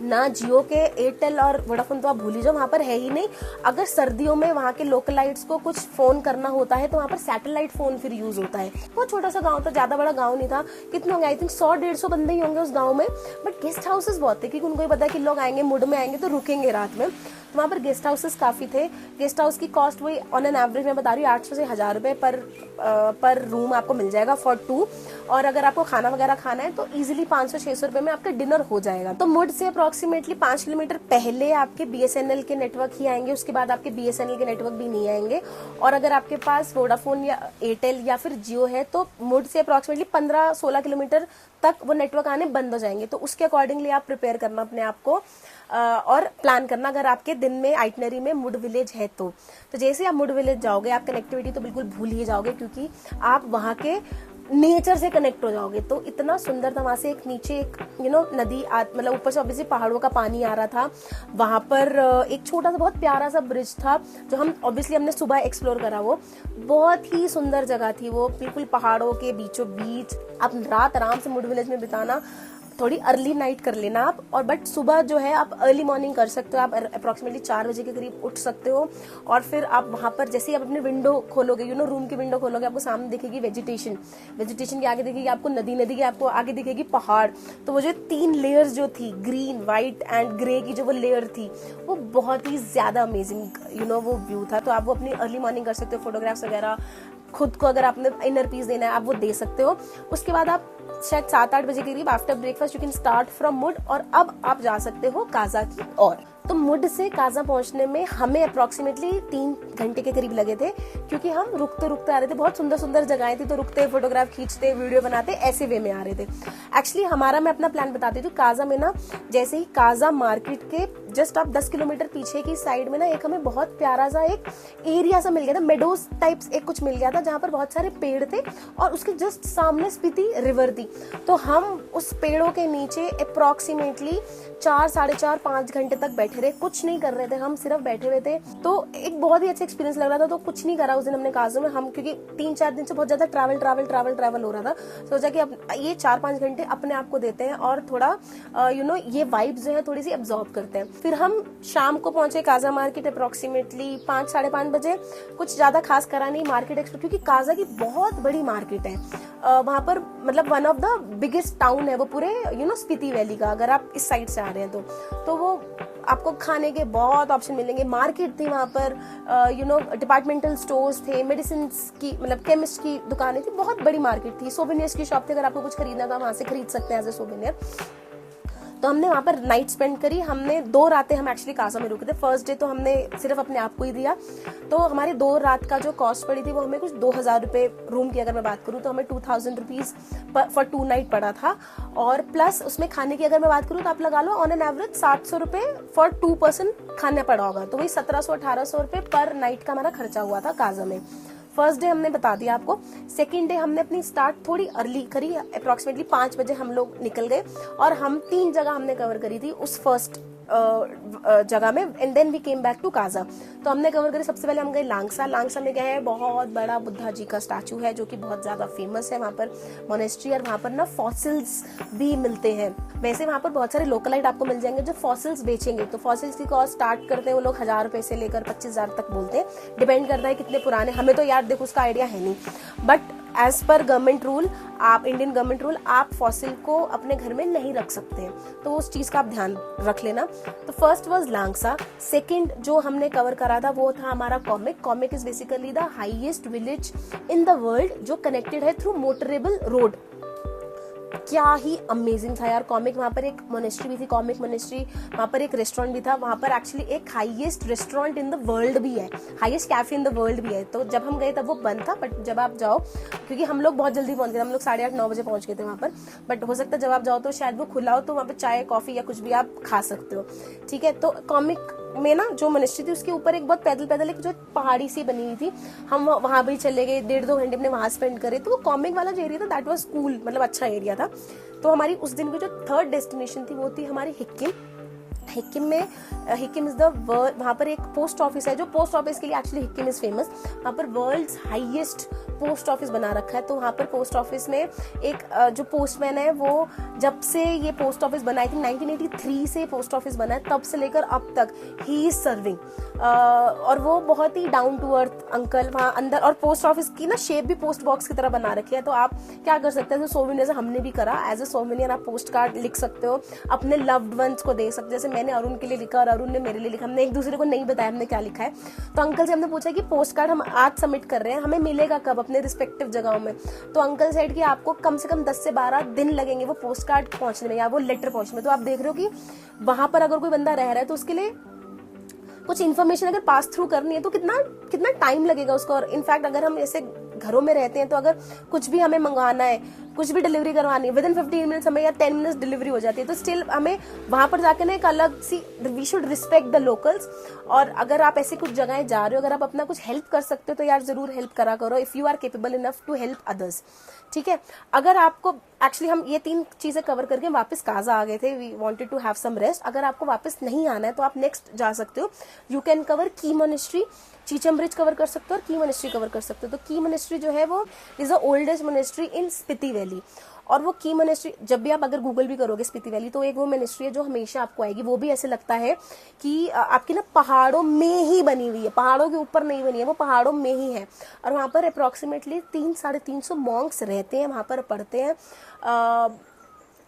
ना जियो के, एयरटेल और वोडाफोन तो आप भूल ही जाओ, वहां पर है ही नहीं। अगर सर्दियों में वहां के लोकलाइट्स को कुछ फोन करना होता है तो वहां पर सैटेलाइट फोन फिर यूज होता है। बहुत छोटा सा गांव था, ज्यादा बड़ा गांव नहीं था। कितने होंगे, आई थिंक 100-150 बंदे ही होंगे उस गांव में। बट गेस्ट हाउसेस बहुत थे, क्योंकि उनको ही पता है कि लोग आएंगे, मुड में आएंगे तो रुकेंगे रात में। तो वहाँ पर गेस्ट हाउसेस काफ़ी थे। गेस्ट हाउस की कॉस्ट वही ऑन एन एवरेज मैं बता रही हूँ 800 से 1000 रुपये पर रूम आपको मिल जाएगा फॉर 2। और अगर आपको खाना वगैरह खाना है तो इजीली 500-600 रुपये में आपका डिनर हो जाएगा। तो मुड से अप्रोक्सीमेटली 5 किलोमीटर पहले आपके BSNL के नेटवर्क ही आएंगे, उसके बाद आपके BSNL के नेटवर्क भी नहीं आएंगे। और अगर आपके पास वोडाफोन या एयरटेल या फिर जियो है तो मुड से अप्रोक्सीमेटली 15-16 किलोमीटर तक वो नेटवर्क आने बंद हो जाएंगे। तो उसके अकॉर्डिंगली आप प्रिपेयर करना अपने आप को और प्लान करना अगर आपके दिन में आइटनरी में मुड विलेज है तो जैसे आप मुड विलेज जाओगे आप कनेक्टिविटी तो बिल्कुल भूल ही जाओगे, क्योंकि आप वहाँ के नेचर से कनेक्ट हो जाओगे। तो इतना सुंदर था, वहां से एक नीचे एक नदी मतलब ऊपर से ऑब्वियसली पहाड़ों का पानी आ रहा था। वहां पर एक छोटा सा बहुत प्यारा सा ब्रिज था जो हमने सुबह एक्सप्लोर करा। वो बहुत ही सुंदर जगह थी, वो बिल्कुल पहाड़ों के बीचों बीच। आप रात आराम से मुड विलेज में बिताना, थोड़ी अर्ली नाइट कर लेना आप, और बट सुबह जो है आप अर्ली मॉर्निंग कर सकते हो। आप अप्रोक्सीमेटली 4 बजे के करीब उठ सकते हो और फिर आप वहां पर जैसे ही आप अपनी विंडो खोलोगे, रूम की विंडो खोलोगे, आपको सामने दिखेगी वेजिटेशन के आगे दिखेगी आपको नदी के आपको आगे दिखेगी पहाड़। तो वो जो 3 लेयर्स जो थी, ग्रीन, व्हाइट एंड ग्रे की जो वो लेयर थी, वो बहुत ही ज्यादा अमेजिंग वो व्यू था। तो आप वो अपनी अर्ली मॉर्निंग कर सकते हो, फोटोग्राफ्स वगैरह, खुद को अगर आपने इनर पीस देना है आप वो दे सकते हो। उसके बाद आप शायद 7-8 बजे के करीब after breakfast you can start from मुड, और अब आप जा सकते हो काजा की ओर। तो मुड से काजा पहुंचने में हमें अप्रोक्सीमेटली 3 घंटे के करीब लगे थे, क्योंकि हम रुकते रुकते आ रहे थे। बहुत सुंदर सुंदर जगहें थी, तो रुकते फोटोग्राफ खींचते वीडियो बनाते ऐसे वे में आ रहे थे। एक्चुअली मैं अपना प्लान बताती हूँ। काजा में ना, जैसे ही काजा मार्केट के जस्ट आप 10 किलोमीटर पीछे की साइड में ना एक हमें बहुत प्यारा सा एक एरिया सा मिल गया था, मेडोज टाइप्स एक कुछ मिल गया था, जहाँ पर बहुत सारे पेड़ थे और उसके जस्ट सामने स्पीति रिवर थी। तो हम उस पेड़ों के नीचे अप्रोक्सीमेटली 4-4.5 घंटे तक बैठे रहे, कुछ नहीं कर रहे थे, हम सिर्फ बैठे हुए थे। तो एक बहुत ही अच्छा एक्सपीरियंस लग रहा था। तो कुछ नहीं करा उस दिन हमने काजा में, हम क्योंकि 3-4 दिन से बहुत ज्यादा ट्रैवल हो रहा था, सोचा कि अब ये 4-5 घंटे अपने आप को देते हैं और थोड़ा ये वाइब्स जो है थोड़ी सी एब्जॉर्ब करते हैं। फिर हम शाम को पहुंचे काजा मार्केट अप्रोक्सीमेटली 5-5:30 बजे। कुछ ज्यादा खास करा नहीं मार्केट एक्सप्लोर, क्योंकि काजा की बहुत बड़ी मार्केट है। वहां पर मतलब one of the biggest town है वो पूरे स्पीति वैली का, अगर आप इस साइड से आ रहे हैं तो वो आपको खाने के बहुत ऑप्शन मिलेंगे। मार्केट थी वहां पर, डिपार्टमेंटल स्टोर्स थे, मेडिसिन की मतलब केमिस्ट की दुकानें थी, बहुत बड़ी मार्केट थी। सोवेनियर्स की शॉप थी, अगर आपको कुछ खरीदना था वहां से खरीद सकते हैं एज ए सोवेनियर। तो हमने वहां पर नाइट स्पेंड करी। हमने 2 रातें हम एक्चुअली काजा में रुके थे। फर्स्ट डे तो हमने सिर्फ अपने आप को ही दिया, तो हमारी 2 रात का जो कॉस्ट पड़ी थी वो हमें कुछ 2000 रुपए रूम की अगर मैं बात करूँ तो हमें 2000 रुपीज फॉर 2 नाइट पड़ा था। और प्लस उसमें खाने की अगर मैं बात करूँ तो आप लगा लो ऑन एन एवरेज 700 रुपए फॉर 2 पर्सन खाने पड़ा होगा। तो वही 1700-1800 रुपए पर नाइट का हमारा खर्चा हुआ था काजा में। फर्स्ट डे हमने बता दिया आपको। सेकेंड डे हमने अपनी स्टार्ट थोड़ी अर्ली करी, अप्रोक्सीमेटली 5 बजे हम लोग निकल गए और हम 3 जगह हमने कवर करी थी उस फर्स्ट जगह में, and then we came back to Kaza. तो हमने कवर करी, सबसे पहले हम गए लांगसा में गए हैं, बहुत बड़ा बुद्धा जी का स्टैचू है जो कि बहुत ज्यादा फेमस है वहां पर मोनेस्ट्री, और वहां पर ना फॉसिल्स भी मिलते हैं। वैसे वहां पर बहुत सारे लोकलाइट आपको मिल जाएंगे जो फॉसिल्स बेचेंगे। तो फॉसिल्स की कॉस्ट स्टार्ट करते हैं वो लोग 1000 रुपए से लेकर 25,000 तक बोलते हैं, डिपेंड करता है कितने पुराने। हमें तो यार देखो उसका आइडिया है नहीं, but as per government rule, आप इंडियन गवर्नमेंट रूल, आप फॉसिल को अपने घर में नहीं रख सकते हैं, तो उस चीज का आप ध्यान रख लेना। तो फर्स्ट वाज लांगसा। सेकंड जो हमने कवर करा था वो था हमारा comic is basically the highest village in the world जो कनेक्टेड है थ्रू मोटरेबल रोड। क्या ही अमेजिंग था यार कॉमिक। वहां पर एक मोनेस्ट्री भी थी, कॉमिक मोनेस्ट्री, वहां पर एक रेस्टोरेंट भी था, वहां पर एक्चुअली एक highest restaurant in the world भी है, highest cafe in the world भी है। तो जब हम गए तब वो बंद था, बट जब आप जाओ, क्योंकि हम लोग बहुत जल्दी पहुंच गए, हम लोग 8:30-9 बजे पहुंच गए थे वहां पर, बट हो सकता है जब आप जाओ तो शायद वो खुला हो, तो वहां पर चाय कॉफी या कुछ भी आप खा सकते हो। ठीक है, तो कॉमिक में ना जो मोनेस्ट्री थी उसके ऊपर एक बहुत पैदल एक जो पहाड़ी सी बनी हुई थी, हम वहां भी चले गए, 1.5-2 घंटे हमने वहां स्पेंड करे। तो वो कॉमिक वाला जो एरिया था दैट वाज कूल, मतलब अच्छा एरिया था। तो हमारी उस दिन की जो थर्ड डेस्टिनेशन थी वो थी हमारी हिक्किम इज द वर्ल्ड, वहां पर एक पोस्ट ऑफिस है जो पोस्ट ऑफिस के लिए एक्चुअली हिक्किम इज फेमस। वहां पर वर्ल्ड्स हाईएस्ट पोस्ट ऑफिस बना रखा है। तो वहां पर पोस्ट ऑफिस में एक जो पोस्टमैन है वो जब से ये पोस्ट ऑफिस बना, आई थिंक 1983 से पोस्ट ऑफिस बना है, तब से लेकर अब तक ही इज सर्विंग। और वो बहुत ही डाउन टू अर्थ अंकल वहां अंदर, और पोस्ट ऑफिस की ना शेप भी पोस्ट बॉक्स की तरह बना रखी है। तो आप क्या कर सकते हैं, सोवेनियर जैसे हमने भी करा, एज ए सोवेनियर आप पोस्ट कार्ड लिख सकते हो, अपने लव्ड वंस को दे सकते हो। जैसे मैंने अरुण के लिए लिखा और अरुण ने मेरे लिए लिखा, हमने एक दूसरे को नहीं बताया हमने क्या लिखा है। तो अंकल से हमने पूछा कि पोस्ट कार्ड हम आज सबमिट कर रहे हैं, हमें मिलेगा कब अपने रिस्पेक्टिव जगहों में। तो अंकल सेड कि आपको कम से कम 10 से 12 दिन लगेंगे वो पोस्ट कार्ड पहुंचने में या वो लेटर पहुंचने में। तो आप देख रहे हो कि वहां पर अगर कोई बंदा रह रहा है तो उसके लिए कुछ इन्फॉर्मेशन अगर पास थ्रू करनी है तो कितना टाइम लगेगा उसको। और इनफैक्ट अगर हम ऐसे घरों में रहते हैं तो अगर कुछ भी हमें मंगवाना है, कुछ भी डिलीवरी करवानी है, विदिन 15 मिनट्स हमें या 10 मिनट्स डिलीवरी हो जाती है। तो स्टिल हमें वहां पर जाकर ना एक अलग सी, we should respect the locals. और अगर आप ऐसी कुछ जगहें जा रहे हो, अगर आप अपना कुछ हेल्प कर सकते हो तो यार जरूर हेल्प करा करो, if you are capable enough to help others. ठीक है, अगर आपको एक्चुअली हम ये 3 चीजें कवर करके वापस काजा आ गए थे, we wanted to have some rest. अगर आपको वापस नहीं आना है तो आप नेक्स्ट जा सकते हो, यू कैन कवर की मोनेस्ट्री, चीचम ब्रिज कवर कर सकते हो और की मोनेस्ट्री कवर कर सकते हो। तो की मोनेस्ट्री जो है वो is the oldest monastery in Spiti valley. और वो की मोनेस्ट्री जब भी आप अगर गूगल भी करोगे स्पीति वैली तो एक वो मोनेस्ट्री है जो हमेशा आपको आएगी। वो भी ऐसे लगता है कि आपकी ना पहाड़ों में ही बनी हुई है, पहाड़ों के ऊपर नहीं बनी है, वो पहाड़ों में ही है। और वहां पर अप्रोक्सीमेटली 300-350 मॉन्क्स रहते हैं, वहां पर पढ़ते हैं।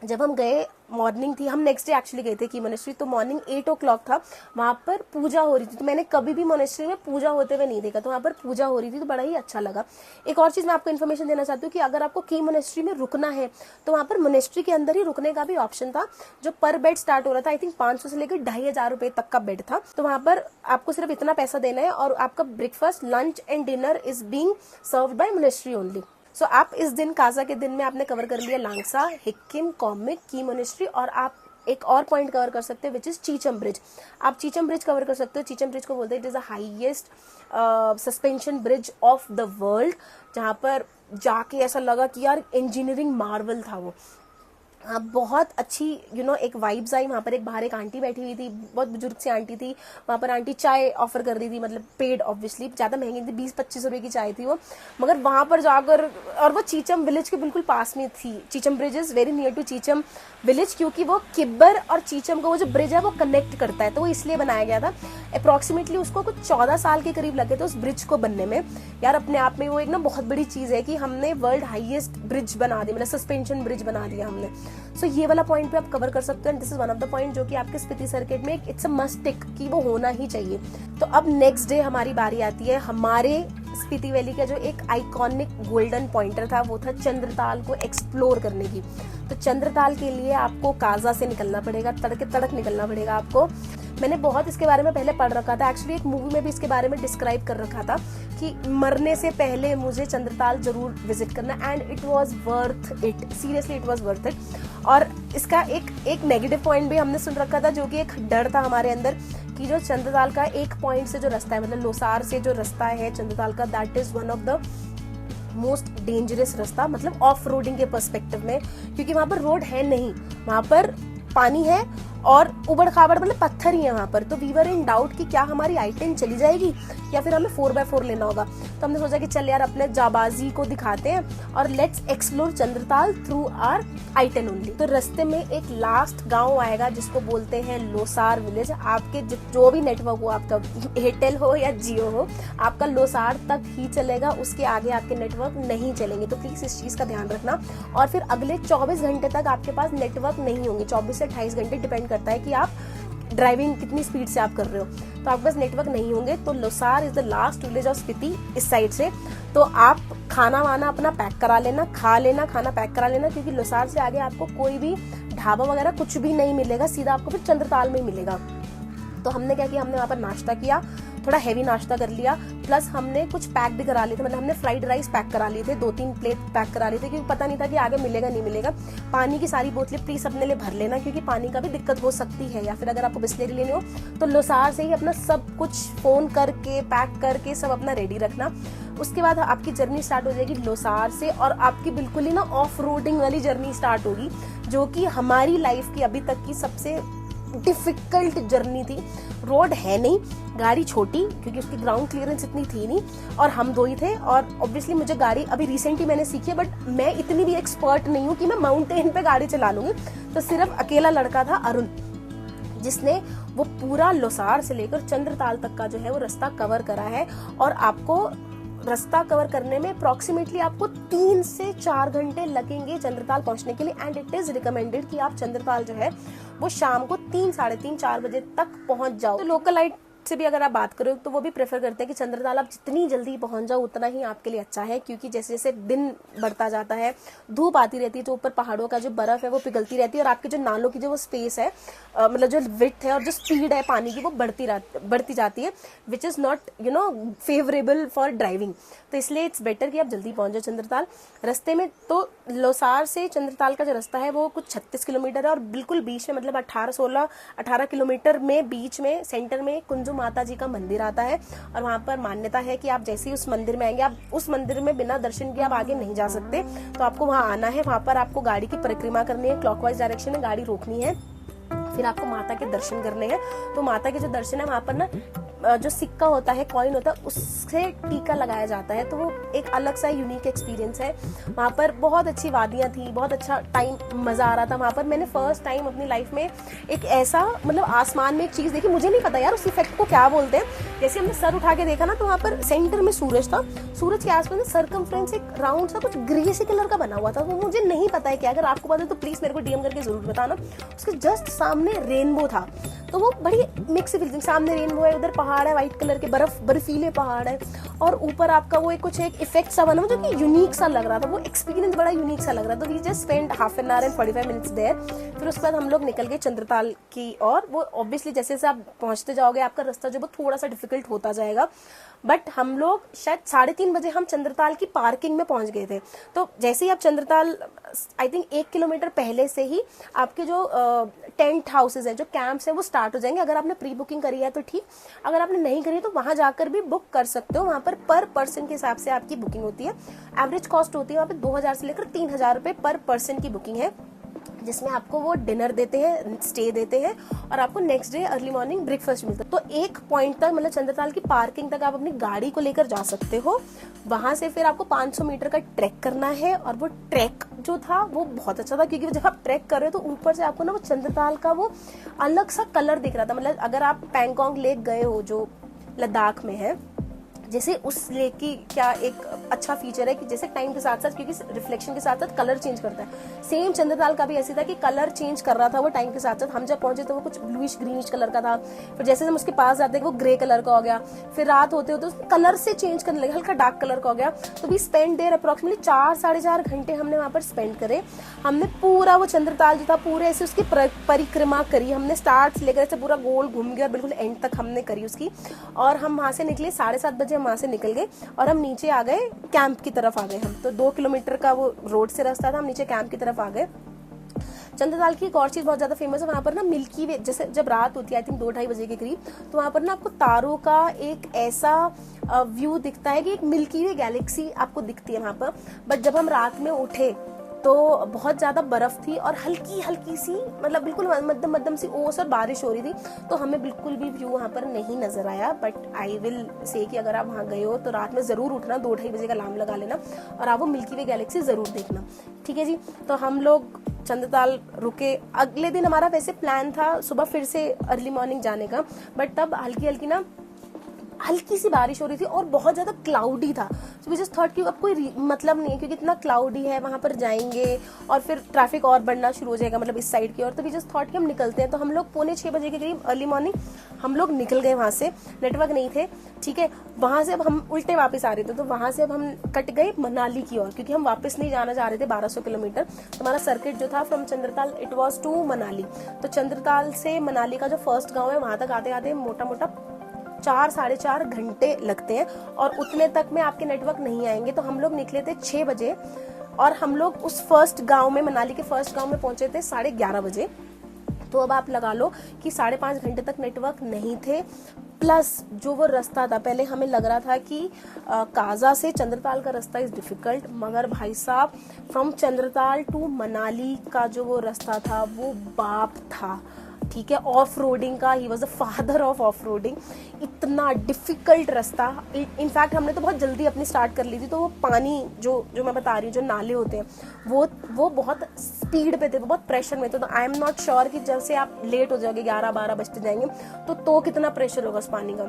जब हम गए मॉर्निंग थी, हम नेक्स्ट डे एक्चुअली गए थे की मोनेस्ट्री, तो मॉर्निंग 8 o'clock था, वहां पर पूजा हो रही थी। तो मैंने कभी भी मोनेस्ट्री में पूजा होते हुए नहीं देखा, तो वहां पर पूजा हो रही थी तो बड़ा ही अच्छा लगा। एक और चीज मैं आपको इन्फॉर्मेशन देना चाहती हूँ कि अगर आपको की मोनेस्ट्री में रुकना है तो वहां पर मोनेस्ट्री के अंदर ही रुकने का भी ऑप्शन था, जो पर बेड स्टार्ट हो रहा था आई थिंक 500 से लेकर 2500 रुपए तक का बेड था। तो वहां पर आपको सिर्फ इतना पैसा देना है और आपका breakfast, lunch and dinner is being served by monastery only. So आप इस दिन काजा के दिन में आपने कवर कर लिया लांगसा, हिक्किम, कॉमिक, की मोनेस्ट्री, और आप एक और पॉइंट कवर कर सकते हैं विच इज चीचम ब्रिज। आप चीचम ब्रिज कवर कर सकते हो। चीचम ब्रिज को बोलते हैं it is the highest suspension bridge of the world, जहां पर जाके ऐसा लगा कि यार इंजीनियरिंग मार्वल था वो। हाँ, बहुत अच्छी एक वाइब्स आई। वहाँ पर एक बाहर एक आंटी बैठी हुई थी, बहुत बुजुर्ग सी आंटी थी। वहाँ पर आंटी चाय ऑफर कर रही थी, मतलब पेड ऑब्वियसली, ज्यादा महंगी थी, 20-25 रुपए की चाय थी वो। मगर वहां पर जाकर, और वो चीचम विलेज के बिल्कुल पास में थी। Chicham bridge is very near to Chicham village, क्योंकि वो किब्बर और चीचम को वो जो ब्रिज है वो कनेक्ट करता है, तो वो इसलिए बनाया गया था। अप्रोक्सीमेटली उसको कुछ 14 साल के करीब लगे थे उस ब्रिज को बनने में। यार अपने आप में वो एक ना बहुत बड़ी चीज है कि हमने वर्ल्ड हाईएस्ट ब्रिज बना दी, मतलब सस्पेंशन ब्रिज बना दिया हमने। सो ये वाला पॉइंट पे आप कवर कर सकते हो, and this is one of the point जो कि आपके स्पीति सर्किट में इट्स अ मस्ट टिक कि वो होना ही चाहिए। तो अब नेक्स्ट डे हमारी बारी आती है हमारे स्पीति वैली का जो एक आइकॉनिक गोल्डन पॉइंटर था, वो था चंद्रताल को एक्सप्लोर करने की। तो चंद्रताल के लिए आपको काजा से निकलना पड़ेगा, तड़के तड़क निकलना पड़ेगा आपको। मैंने बहुत इसके बारे में पहले पढ़ रखा था, एक्चुअली एक मूवी में भी इसके बारे में डिस्क्राइब कर रखा था कि मरने से पहले मुझे चंद्रताल जरूर विजिट करना, and it was worth it, seriously it was worth it. और इसका एक नेगेटिव पॉइंट भी हमने सुन रखा था, जो कि एक डर था हमारे अंदर कि जो चंद्रताल का एक पॉइंट से जो रास्ता है, मतलब लोसार से जो रास्ता है चंद्रताल का, that is one of the most dangerous रास्ता, मतलब ऑफ रोडिंग के पर्सपेक्टिव में, क्योंकि वहां पर रोड है नहीं, वहां पर पानी है और उबड़ खाबड़ मतलब पत्थर ही है वहां पर। तो वी वर इन डाउट कि क्या हमारी i10 चली जाएगी या फिर हमें 4x4 लेना होगा। तो हमने सोचा कि चल यार अपने जाबाजी को दिखाते हैं और let's explore Chandratal through our i10 only. तो रास्ते में एक लास्ट गांव आएगा जिसको बोलते हैं लोसार विलेज। आपके जो भी नेटवर्क हो, आपका एयरटेल हो या जियो हो, आपका लोसार तक ही चलेगा, उसके आगे आपके नेटवर्क नहीं चलेंगे। तो प्लीज इस चीज का ध्यान रखना। और फिर अगले 24 घंटे तक आपके पास नेटवर्क नहीं होंगे, 24 से 28 घंटे डिपेंड करता है कि आप ड्राइविंग कितनी स्पीड से आप कर रहे हो, तो आपके पास नेटवर्क नहीं होंगे। तो Losar is the last village of Spiti इस साइड से। तो आप खाना वाना अपना पैक करा लेना, खा लेना, खाना पैक करा लेना, क्योंकि लोसार से आगे आपको कोई भी ढाबा वगैरह कुछ भी नहीं मिलेगा, सीधा आपको फिर चंद्रताल में मिलेगा। तो हमने क्या किया, हमने वहां पर नाश्ता किया, थोड़ा हैवी नाश्ता कर लिया, प्लस हमने कुछ पैक भी करा लिए थे, मतलब हमने फ्राइड राइस पैक करा लिए थे, 2-3 प्लेट पैक करा लिए थे, क्योंकि पता नहीं था कि आगे मिलेगा नहीं मिलेगा। पानी की सारी बोतलें प्लीज अपने लिए भर लेना, क्योंकि पानी का भी दिक्कत हो सकती है, या फिर अगर आपको बिस्लेरी लेनी हो तो लोसार से ही अपना सब कुछ फोन करके पैक करके सब अपना रेडी रखना। उसके बाद आपकी जर्नी स्टार्ट हो जाएगी लोसार से, और आपकी बिल्कुल ही ना ऑफ रोडिंग वाली जर्नी स्टार्ट होगी, जो कि हमारी लाइफ की अभी तक की सबसे डिफिकल्ट जर्नी थी। रोड है नहीं, गाड़ी छोटी, क्योंकि उसकी ग्राउंड क्लियरेंस इतनी थी नहीं, और हम 2 ही थे। और ऑब्वियसली मुझे गाड़ी अभी रिसेंटली मैंने सीखी है, बट मैं इतनी भी एक्सपर्ट नहीं हूँ कि मैं माउंटेन पे गाड़ी चला लूंगी। तो सिर्फ अकेला लड़का था अरुण, जिसने वो पूरा लोसार से लेकर चंद्रताल तक का जो है वो रास्ता कवर करा है। और आपको रास्ता कवर करने में अप्रोक्सीमेटली आपको 3 से 4 घंटे लगेंगे चंद्रताल पहुंचने के लिए। एंड इट इज रिकमेंडेड कि आप चंद्रताल जो है वो शाम को 3, साढ़े 3, 4 बजे तक पहुंच जाओ। तो लोकल लाइट से भी अगर आप बात करो तो वो भी प्रेफर करते हैं कि चंद्रताल आप जितनी जल्दी पहुंच जाओ उतना ही आपके लिए अच्छा है, क्योंकि जैसे जैसे दिन बढ़ता जाता है धूप आती रहती है, जो ऊपर पहाड़ों का जो बर्फ है वो पिघलती रहती है और आपके जो नालों की जो वो स्पेस है, मतलब जो विड्थ है और जो स्पीड है पानी की वो बढ़ती जाती है, which is not favourable for driving. तो इसलिए इट्स बेटर कि आप जल्दी पहुंच जाओ चंद्रताल। रास्ते में तो लोसार से चंद्रताल का जो रास्ता है वो कुछ 36 किलोमीटर है और बिल्कुल बीच में, मतलब 18 किलोमीटर में बीच में सेंटर में कुंजू माता जी का मंदिर आता है। और वहां पर मान्यता है कि आप जैसे ही उस मंदिर में आएंगे, आप उस मंदिर में बिना दर्शन किए आप आगे नहीं जा सकते, तो आपको वहां आना है। वहां पर आपको गाड़ी की परिक्रमा करनी है, क्लॉकवाइज डायरेक्शन में गाड़ी रोकनी है, फिर आपको माता के दर्शन करने हैं। तो माता के जो दर्शन है वहां पर ना जो सिक्का होता है, कॉइन होता है, उससे टीका लगाया जाता है, तो वो एक अलग सा यूनिक एक्सपीरियंस है। वहां पर बहुत अच्छी वादियां थी, बहुत अच्छा टाइम, मजा आ रहा था वहां पर। मैंने फर्स्ट टाइम अपनी लाइफ में एक ऐसा, मतलब आसमान में एक चीज देखी, मुझे नहीं पता यार उस इफेक्ट को क्या बोलते हैं। जैसे हमने सर उठा के देखा ना तो वहां पर सेंटर में सूरज था, सूरज के आसपास सर्कमफ्रेंस एक राउंड सा कुछ ग्रे से कलर का बना हुआ था, वो मुझे नहीं पता है क्या, अगर आपको पता है तो प्लीज मेरे को डीएम करके जरूर बताना। उसके जस्ट सामने रेनबो था, तो वो बड़ी मिक्स फीलिंग, सामने रेनबो है, उधर पहाड़ है व्हाइट कलर के, बर्फीले पहाड़ है और ऊपर आपका वो कुछ एक इफेक्ट सा बना जो कि यूनिक सा लग रहा था, वो एक्सपीरियंस बड़ा यूनिक सा लग रहा था। तो we just spend half an hour and 45 minutes there. फिर उसके बाद हम लोग निकल गए चंद्रताल की और वो ऑब्वियसली जैसे जैसे आप पहुंचते जाओगे आपका रास्ता जो वो थोड़ा सा डिफिकल्ट होता जाएगा, बट हम लोग शायद 3:30 बजे हम चंद्रताल की पार्किंग में पहुंच गए थे। तो जैसे ही आप चंद्रताल, आई थिंक 1 किलोमीटर पहले से ही आपके जो टेंट हाउसेज है, जो कैंप्स है, वो स्टार्ट हो जाएंगे। अगर आपने प्री बुकिंग करी है तो ठीक, अगर आपने नहीं करी है तो वहां जाकर भी बुक कर सकते हो। वहां पर पर्सन के हिसाब से आपकी बुकिंग होती है। एवरेज कॉस्ट होती है वहां पे 2000 से लेकर 3000 रुपए पर पर्सन की बुकिंग है, जिसमें आपको वो डिनर देते हैं, स्टे देते हैं और आपको next day early morning breakfast मिलता है। तो एक पॉइंट तक, मतलब चंद्रताल की पार्किंग तक आप अपनी गाड़ी को लेकर जा सकते हो। वहां से फिर आपको 500 मीटर का ट्रैक करना है और वो ट्रैक जो था वो बहुत अच्छा था, क्योंकि जब आप ट्रैक कर रहे हो तो ऊपर से आपको ना वो चंद्रताल का वो अलग सा कलर दिख रहा था। मतलब अगर आप पैंगोंग लेक गए हो जो लद्दाख में है, जैसे उस लेक की क्या एक अच्छा फीचर है कि जैसे टाइम के साथ साथ, क्योंकि रिफ्लेक्शन के साथ साथ कलर चेंज करता है, सेम चंद्रताल का भी ऐसे था कि कलर चेंज कर रहा था वो टाइम के साथ साथ। हम जब पहुंचे तो वो कुछ ब्लूइश ग्रीनिश कलर का था, फिर जैसे हम उसके पास जाते वो ग्रे कलर का हो गया, फिर रात होते होते उसमें कलर से चेंज करने लगे, हल्का डार्क कलर का हो गया। तो वी स्पेंड देयर अप्रोक्सीमेटली 4 साढ़े 4 घंटे हमने वहां पर स्पेंड करे। हमने पूरा वो चंद्रताल जो था पूरे ऐसे उसकी परिक्रमा करी, हमने स्टार्ट से लेकर ऐसे पूरा गोल घूम गया और बिल्कुल एंड तक हमने करी उसकी। और हम वहां से निकले 7:30 बजे, हम वहां से निकल गए और हम नीचे आ गए, कैंप की तरफ आ गए। हम तो 2 किलोमीटर का वो रोड से रास्ता था, हम नीचे कैंप की तरफ आ गए। चंद्रताल की एक और चीज बहुत ज्यादा फेमस है, वहां पर ना मिल्की वे, जैसे जब रात होती है आई थिंक 2-2:30 बजे के करीब, तो वहां पर ना आपको तारों का एक ऐसा व्यू दिखता है कि एक मिल्की वे गैलेक्सी आपको दिखती है वहां पर। बट जब हम रात में उठे तो बहुत ज्यादा बर्फ थी और हल्की हल्की सी, मतलब बिल्कुल मध्यम मध्यम सी ओस और बारिश हो रही थी, तो हमें बिल्कुल भी व्यू वहां पर नहीं नजर आया। बट आई विल से कि अगर आप वहां गए हो तो रात में जरूर उठना, 2-2:30 बजे का अलार्म लगा लेना और आप वो मिल्की वे गैलेक्सी जरूर देखना। ठीक है जी। तो हम लोग चंद्रताल रुके। अगले दिन हमारा वैसे प्लान था सुबह फिर से अर्ली मॉर्निंग जाने का, बट तब हल्की सी बारिश हो रही थी और बहुत ज्यादा क्लाउडी था। सो वी जस्ट थॉट कि अब कोई मतलब नहीं है, क्योंकि इतना क्लाउडी है, वहां पर जाएंगे और फिर ट्रैफिक और बढ़ना शुरू हो जाएगा, मतलब इस साइड की ओर। तो वी जस्ट थॉट कि हम निकलते हैं। तो हम लोग 5:45 बजे के करीब अर्ली मॉर्निंग हम लोग निकल गए वहां से। नेटवर्क नहीं थे, ठीक है। वहां से अब हम उल्टे वापस आ रहे थे, तो वहां से अब हम कट गए मनाली की ओर, क्योंकि हम वापस नहीं जाना चाह रहे थे 1200 किलोमीटर। तो हमारा सर्किट जो था from Chandratal it was to Manali. तो चंद्रताल से मनाली का जो फर्स्ट गाँव है वहां तक आते आते मोटा मोटा 4 साढ़े 4 घंटे लगते हैं और उतने तक में आपके नेटवर्क नहीं आएंगे। तो हम लोग निकले थे 6 बजे और हम लोग उस फर्स्ट गांव में, मनाली के फर्स्ट गांव में पहुंचे थे 11:30 बजे। तो अब आप लगा लो कि 5.5 घंटे तक नेटवर्क नहीं थे। प्लस जो वो रास्ता था, पहले हमें लग रहा था कि काजा से चंद्रताल का रास्ता इज डिफिकल्ट, मगर भाई साहब फ्रॉम चंद्रताल टू मनाली का जो वो रास्ता था वो बाप था। ठीक है, ऑफ रोडिंग का, he was the father of off roading. इतना डिफिकल्ट रास्ता, इनफैक्ट हमने तो बहुत जल्दी अपनी स्टार्ट कर ली थी, तो वो पानी जो मैं बता रही हूँ, जो नाले होते हैं वो बहुत स्पीड पे थे, वो बहुत प्रेशर में थे। तो आई एम नॉट श्योर कि जब से आप लेट हो जाओगे 11-12 बजते जाएंगे तो कितना प्रेशर होगा उस पानी का।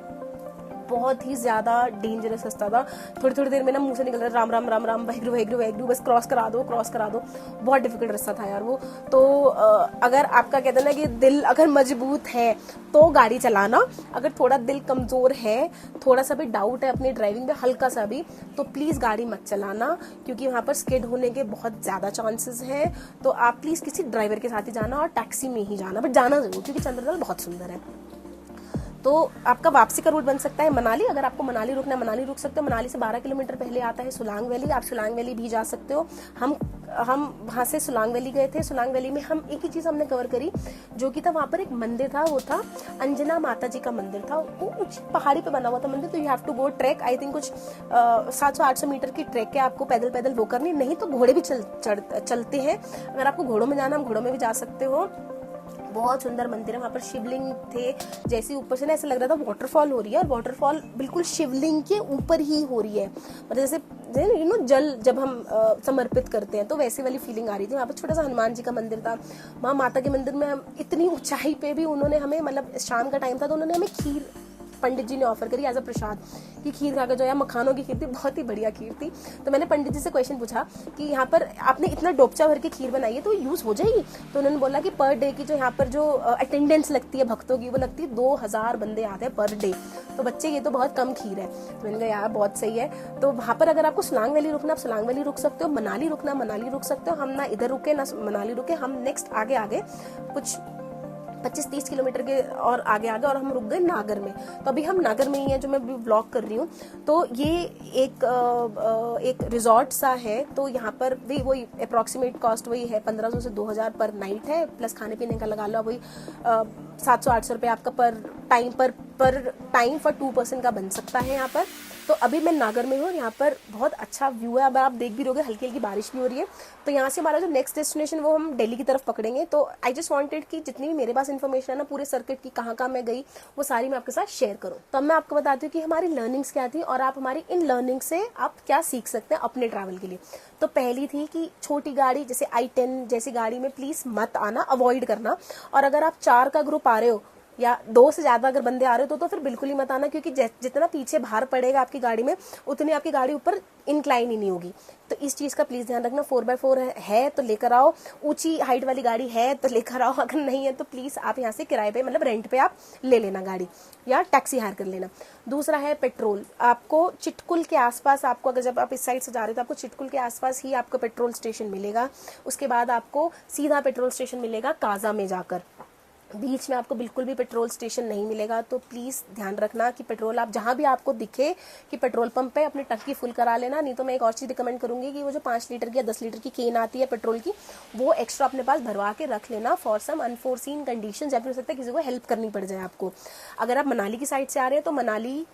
बहुत ही ज्यादा डेंजरस रास्ता था। थोड़ी थोड़ी देर में ना मुंह से निकल रहा राम राम राम राम वाहिगुरु वाहिगुरु वाहिगुरु, बस क्रॉस करा दो क्रॉस करा दो। बहुत डिफिकल्ट रास्ता था यार वो। तो अगर आपका कहते हैं ना कि दिल अगर मजबूत है तो गाड़ी चलाना, अगर थोड़ा दिल कमजोर है, थोड़ा सा भी डाउट है अपनी ड्राइविंग में हल्का सा भी, तो प्लीज गाड़ी मत चलाना, क्योंकि वहां पर स्किड होने के बहुत ज्यादा चांसेस हैं। तो आप प्लीज किसी ड्राइवर के साथ ही जाना और टैक्सी में ही जाना, बट जाना जरूर, क्योंकि चंद्रदल बहुत सुंदर है। तो आपका वापसी का रूट बन सकता है मनाली। अगर आपको मनाली रुकना है मनाली रुक सकते हो। मनाली से 12 किलोमीटर पहले आता है सुलांग वैली, आप सुलांग वैली भी जा सकते हो। हम वहां से सुलांग वैली गए थे। सुलांग वैली में हम एक ही चीज हमने कवर करी, जो कि था वहां पर एक मंदिर था, वो था अंजना माता जी का मंदिर था। वो कुछ पहाड़ी पे बना हुआ था मंदिर, तो you have to go trek. I think कुछ 700-800 मीटर की ट्रैक है, आपको पैदल पैदल वो करनी, नहीं तो घोड़े भी चलते हैं। अगर आपको घोड़ों में जाना, हम घोड़ों में भी जा सकते हो। बहुत सुंदर मंदिर है, वहां पर शिवलिंग थे। जैसे ऊपर से ना ऐसा लग रहा था वाटरफॉल हो रही है, और वाटरफॉल बिल्कुल शिवलिंग के ऊपर ही हो रही है। मतलब जैसे जल जब हम समर्पित करते हैं तो वैसे वाली फीलिंग आ रही थी। वहां पर छोटा सा हनुमान जी का मंदिर था। वहां माता के मंदिर में इतनी ऊंचाई पे भी उन्होंने हमें, मतलब शाम का टाइम था तो उन्होंने हमें खीर पंडित जी ने ऑफर करी एज अ प्रसाद कि खीर खाकर जो है, मखानों की खीर थी, बहुत ही बढ़िया खीर थी। तो मैंने पंडित जी से क्वेश्चन पूछा कि यहाँ पर आपने इतना डोपचा भर के खीर बनाई है तो यूज हो जाएगी? तो उन्होंने बोला कि पर डे की जो यहाँ पर जो अटेंडेंस लगती है भक्तों की, वो लगती है 2000 बंदे आते हैं पर डे। तो बच्चे ये तो बहुत कम खीर है। तो मैंने कहा यार बहुत सही है। तो वहां पर अगर आपको सुलांग वैली रुकना, आप सुलांग वैली रुक सकते हो। मनाली रुकना, मनाली रुक सकते हो। हम ना इधर रुके ना मनाली रुके, हम नेक्स्ट आगे कुछ 25-30 किलोमीटर के और आगे और हम रुक गए नागर में। तो अभी हम नागर में ही हैं, जो मैं अभी ब्लॉग कर रही हूँ। तो ये एक रिजॉर्ट सा है। तो यहाँ पर भी वही अप्रोक्सीमेट कॉस्ट वही है, 1500 से 2000 पर नाइट है, प्लस खाने पीने का लगा लो वही 700-800 रुपये आपका पर टाइम फॉर 2 पर्सन का बन सकता है यहाँ पर। तो अभी मैं नागर में हूँ, यहाँ पर बहुत अच्छा व्यू है। अब आप देख भी रहोगे, हल्की हल्की बारिश भी हो रही है। तो यहाँ से हमारा जो नेक्स्ट डेस्टिनेशन वो हम दिल्ली की तरफ पकड़ेंगे। तो आई जस्ट वांटेड कि जितनी भी मेरे पास इन्फॉर्मेशन है ना पूरे सर्किट की, कहाँ कहाँ मैं गई, वो सारी मैं आपके साथ शेयर करूँ। तो अब मैं आपको बताती हूँ कि हमारी लर्निंग्स क्या थी और आप हमारी इन लर्निंग से आप क्या सीख सकते हैं अपने ट्रैवल के लिए। तो पहली थी कि छोटी गाड़ी जैसे i10 जैसी गाड़ी में प्लीज मत आना, अवॉइड करना। और अगर आप 4 का ग्रुप आ रहे हो या 2 से ज्यादा अगर बंदे आ रहे हो तो फिर बिल्कुल ही मत आना, क्योंकि जितना पीछे भार पड़ेगा आपकी गाड़ी में, उतनी आपकी गाड़ी ऊपर इंक्लाइन ही नहीं होगी। तो इस चीज का प्लीज ध्यान रखना। 4x4 है तो लेकर आओ, ऊंची हाइट वाली गाड़ी है तो लेकर आओ, अगर नहीं है तो प्लीज आप यहाँ से किराए पे, मतलब रेंट पे आप ले लेना गाड़ी, या टैक्सी हायर कर लेना। दूसरा है पेट्रोल। आपको चिटकुल के आसपास, आपको अगर जब आप इस साइड से जा रहे हो तो आपको चिटकुल के आसपास ही आपको पेट्रोल स्टेशन मिलेगा। उसके बाद आपको सीधा पेट्रोल स्टेशन मिलेगा काजा में जाकर। बीच में आपको बिल्कुल भी पेट्रोल स्टेशन नहीं मिलेगा। तो प्लीज ध्यान रखना कि पेट्रोल आप जहां भी आपको दिखे कि पेट्रोल पंप पे, अपनी टंकी फुल करा लेना। नहीं तो मैं एक और चीज रिकमेंड करूंगी कि वो जो 5 लीटर की या 10 लीटर की केन आती है पेट्रोल की, वो एक्स्ट्रा अपने पास भरवा के रख लेना फॉर सम अनफोर्सीन कंडीशन, या फिर हो सकता है किसी को हेल्प करनी पड़ जाए आपको। अगर आप मनाली की साइड से आ रहे हैं तो मनाली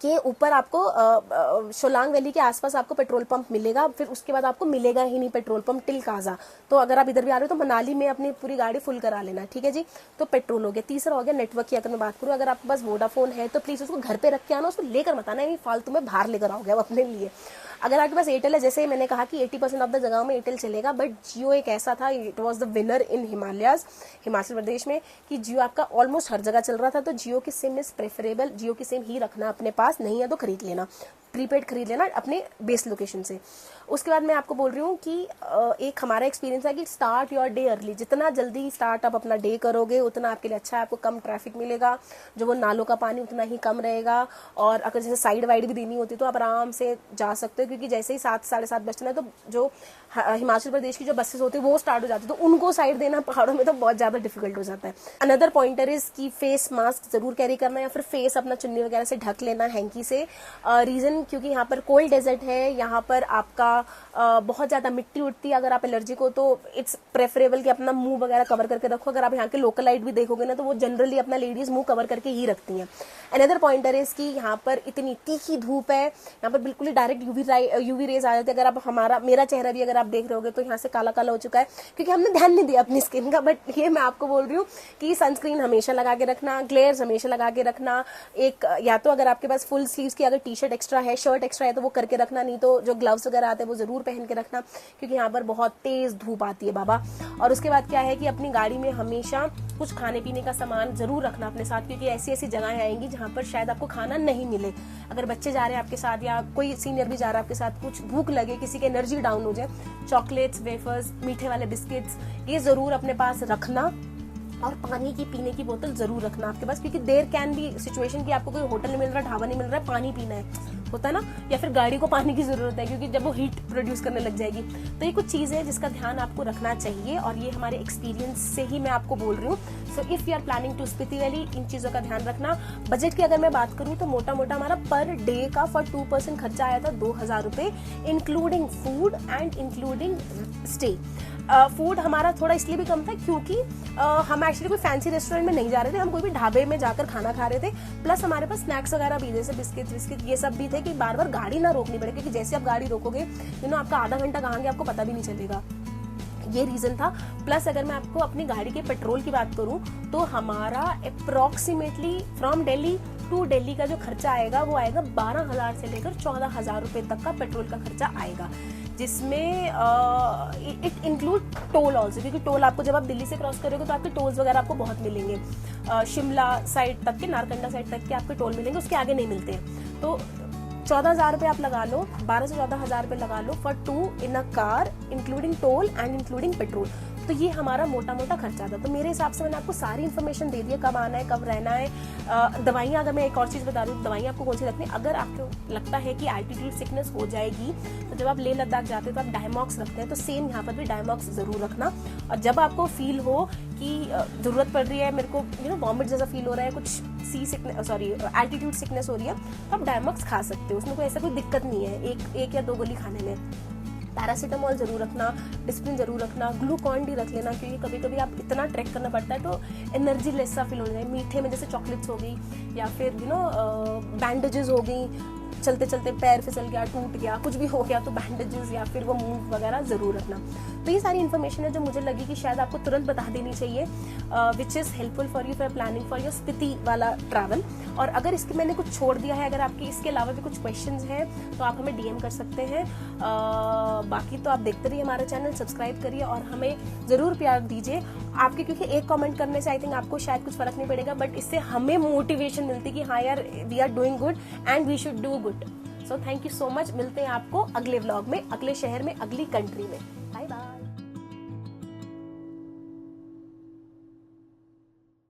के ऊपर आपको सोलांग वैली के आसपास आपको पेट्रोल पंप मिलेगा, फिर उसके बाद आपको मिलेगा ही नहीं पेट्रोल पंप टिल काजा। तो अगर आप इधर भी आ रहे हो तो मनाली में अपनी पूरी गाड़ी फुल करा लेना, ठीक है जी। तो पेट्रोल हो गया। तीसरा हो गया नेटवर्क की। अगर मैं बात करूँ, अगर आपके पास वोडाफोन है तो प्लीज उसको घर पे रख के आना, उसको लेकर मत आना, नहीं फालतू में बाहर लेकर आओगे आप अपने लिए। अगर आपके पास एयरटेल है, जैसे मैंने कहा कि 80% ऑफ द जगहों में एयरटेल चलेगा, बट जियो एक ऐसा था, it was the winner in Himachal Pradesh में, कि जियो आपका ऑलमोस्ट हर जगह चल रहा था। तो जियो की सिम इज प्रेफरेबल, जियो की सिम ही रखना अपने पास, नहीं है तो खरीद लेना, प्रीपेड खरीद लेना अपने बेस लोकेशन से। उसके बाद मैं आपको बोल रही हूँ कि एक हमारा एक्सपीरियंस है कि स्टार्ट योर डे अर्ली। जितना जल्दी स्टार्ट आप अपना डे करोगे उतना आपके लिए अच्छा है, आपको कम ट्रैफिक मिलेगा, जो वो नालों का पानी उतना ही कम रहेगा। और अगर जैसे साइड वाइड भी देनी होती तो आप आराम से जा सकते हो, क्योंकि जैसे ही 7-7:30 बजते हैं तो जो हिमाचल प्रदेश की जो बसेस होती है वो स्टार्ट हो जाती है, तो उनको साइड देना पहाड़ों में तो बहुत ज्यादा डिफिकल्ट हो जाता है। अनदर पॉइंटर इज की फेस मास्क जरूर कैरी करना, या फिर फेस अपना चुन्नी वगैरह से ढक लेना हैंकी से। रीजन क्योंकि यहाँ पर कोल्ड डेजर्ट है, यहाँ पर आपका बहुत ज्यादा मिट्टी उठती है। अगर आप एलर्जिक हो तो इट्स प्रेफरेबल कि अपना मुंह वगैरह कवर करके रखो। अगर आप यहाँ के लोकल लाइट भी देखोगे ना तो वो जनरली अपना लेडीज मुंह कवर करके ही रखती हैं। अनदर पॉइंटर इज कि यहाँ पर इतनी तीखी धूप है, यहाँ पर बिल्कुल ही डायरेक्ट यूवी रेज आ जाती है। अगर आप मेरा चेहरा भी अगर आप देख रहे होगे तो यहाँ से काला काला हो चुका है, क्योंकि हमने ध्यान नहीं दिया अपनी स्किन का। बट ये मैं आपको बोल रही हूँ कि सनस्क्रीन हमेशा लगा के रखना, ग्लेयर्स हमेशा लगा के रखना। एक या तो अगर आपके पास फुल स्लीव्स की अगर टी शर्ट एक्स्ट्रा है, शर्ट एक्स्ट्रा है तो वो करके रखना, नहीं तो जो ग्लव्स वगैरह आते हैं वो जरूर पहन के रखना, क्योंकि यहाँ पर बहुत तेज धूप आती है बाबा। और उसके बाद क्या है कि अपनी गाड़ी में हमेशा कुछ खाने पीने का सामान जरूर रखना अपने साथ, क्योंकि ऐसी ऐसी जगहें आएंगी जहाँ पर शायद आपको खाना नहीं मिले। अगर बच्चे जा रहे हैं आपके साथ या कोई सीनियर भी जा रहा है आपके साथ, कुछ भूख लगे, किसी की एनर्जी डाउन हो जाए, चॉकलेट्स, वेफर्स, मीठे वाले बिस्किट्स, ये जरूर अपने पास रखना। और पानी की पीने की बोतल जरूर रखना आपके पास, क्योंकि देर कैन बी सिचुएशन कि आपको कोई होटल नहीं मिल रहा, ढाबा नहीं मिल रहा है, पानी पीना है, होता है ना, या फिर गाड़ी को पानी की जरूरत है क्योंकि जब वो हीट प्रोड्यूस करने लग जाएगी। तो ये कुछ चीजें हैं जिसका ध्यान आपको रखना चाहिए, और ये हमारे एक्सपीरियंस से ही मैं आपको बोल रही हूँ। So if you are planning to Spiti valley, इन चीजों का ध्यान रखना। बजट की अगर मैं बात करूँ तो मोटा मोटा हमारा पर डे का फॉर 2 पर्सन खर्चा आया था 2000 रुपए, including food and including stay. Food हमारा थोड़ा इसलिए भी कम था क्योंकि हम एक्चुअली कोई फैंसी रेस्टोरेंट में नहीं जा रहे थे, हम कोई भी ढाबे में जाकर खाना खा रहे थे, प्लस हमारे पास स्नैक्स वगैरह भी, जैसे बिस्किट ये सब भी थे कि बार बार गाड़ी ना रोकनी पड़े, क्योंकि जैसे आप गाड़ी रोकोगे आपका आधा घंटा कहाँ गया आपको पता भी नहीं चलेगा। ये रीजन था। प्लस अगर मैं आपको अपनी गाड़ी के पेट्रोल की बात करूं तो हमारा approximately from Delhi to Delhi का जो खर्चा आएगा वो आएगा 12,000 से लेकर 14,000 रुपए तक का पेट्रोल का खर्चा आएगा, जिसमें इट इंक्लूड टोल ऑल्सो, क्योंकि टोल आपको जब आप दिल्ली से क्रॉस करोगे तो आपके टोल्स वगैरह आपको बहुत मिलेंगे। शिमला साइड तक के, नारकंडा साइड तक के आपके टोल मिलेंगे, उसके आगे नहीं मिलते हैं। तो 14,000 रुपए आप लगा लो, 12 से 14,000 रुपए लगा लो for 2 in a car including toll and including petrol. तो ये हमारा मोटा मोटा खर्चा था। तो मेरे हिसाब से मैंने आपको सारी इन्फॉर्मेशन दे दी है, कब आना है, कब रहना है। दवाइयाँ, अगर मैं एक और चीज बता दूँ, दवाइयाँ आपको कौन सी रखनी है। अगर आपको लगता है कि एल्टीट्यूड सिकनेस हो जाएगी तो जब आप लेह लद्दाख जाते हैं तो आप डायमॉक्स रखते हैं, तो सेम यहाँ पर भी डायमॉक्स जरूर रखना। और जब आपको फील हो कि जरूरत पड़ रही है, मेरे को वॉमिट जैसा फील हो रहा है, कुछ एल्टीट्यूड सिकनेस हो रही है, तो आप डायमॉक्स खा सकते हो, उसमें कोई ऐसा कोई दिक्कत नहीं है एक या 2 गोली खाने में। पैरासीटामॉल जरूर रखना, डिस्प्रिन जरूर रखना, ग्लूकॉन डी रख लेना, क्योंकि कभी कभी आप इतना ट्रैक करना पड़ता है तो एनर्जी लेस सा फील हो जाए। मीठे में जैसे चॉकलेट्स हो गई, या फिर बैंडेजेस हो गई, चलते चलते पैर फिसल गया, टूट गया, कुछ भी हो गया तो बैंडेजेस या फिर वो मूव वगैरह जरूर रखना। तो ये सारी इन्फॉर्मेशन है जो मुझे लगी कि शायद आपको तुरंत बता देनी चाहिए, which is helpful for you for planning for your Spiti वाला ट्रैवल। और अगर इसके मैंने कुछ छोड़ दिया है, अगर आपके इसके अलावा भी कुछ क्वेश्चंस हैं तो आप हमें डीएम कर सकते हैं। बाकी तो आप देखते रहिए हमारा चैनल, सब्सक्राइब करिए और हमें जरूर प्यार दीजिए आपके, क्योंकि एक कमेंट करने से आई थिंक आपको शायद कुछ फर्क नहीं पड़ेगा, बट इससे हमें मोटिवेशन मिलती कि हाँ यार, we are doing good and we should do good. So thank you so much. मिलते हैं आपको अगले व्लॉग में, अगले शहर में, अगली कंट्री में। Bye bye.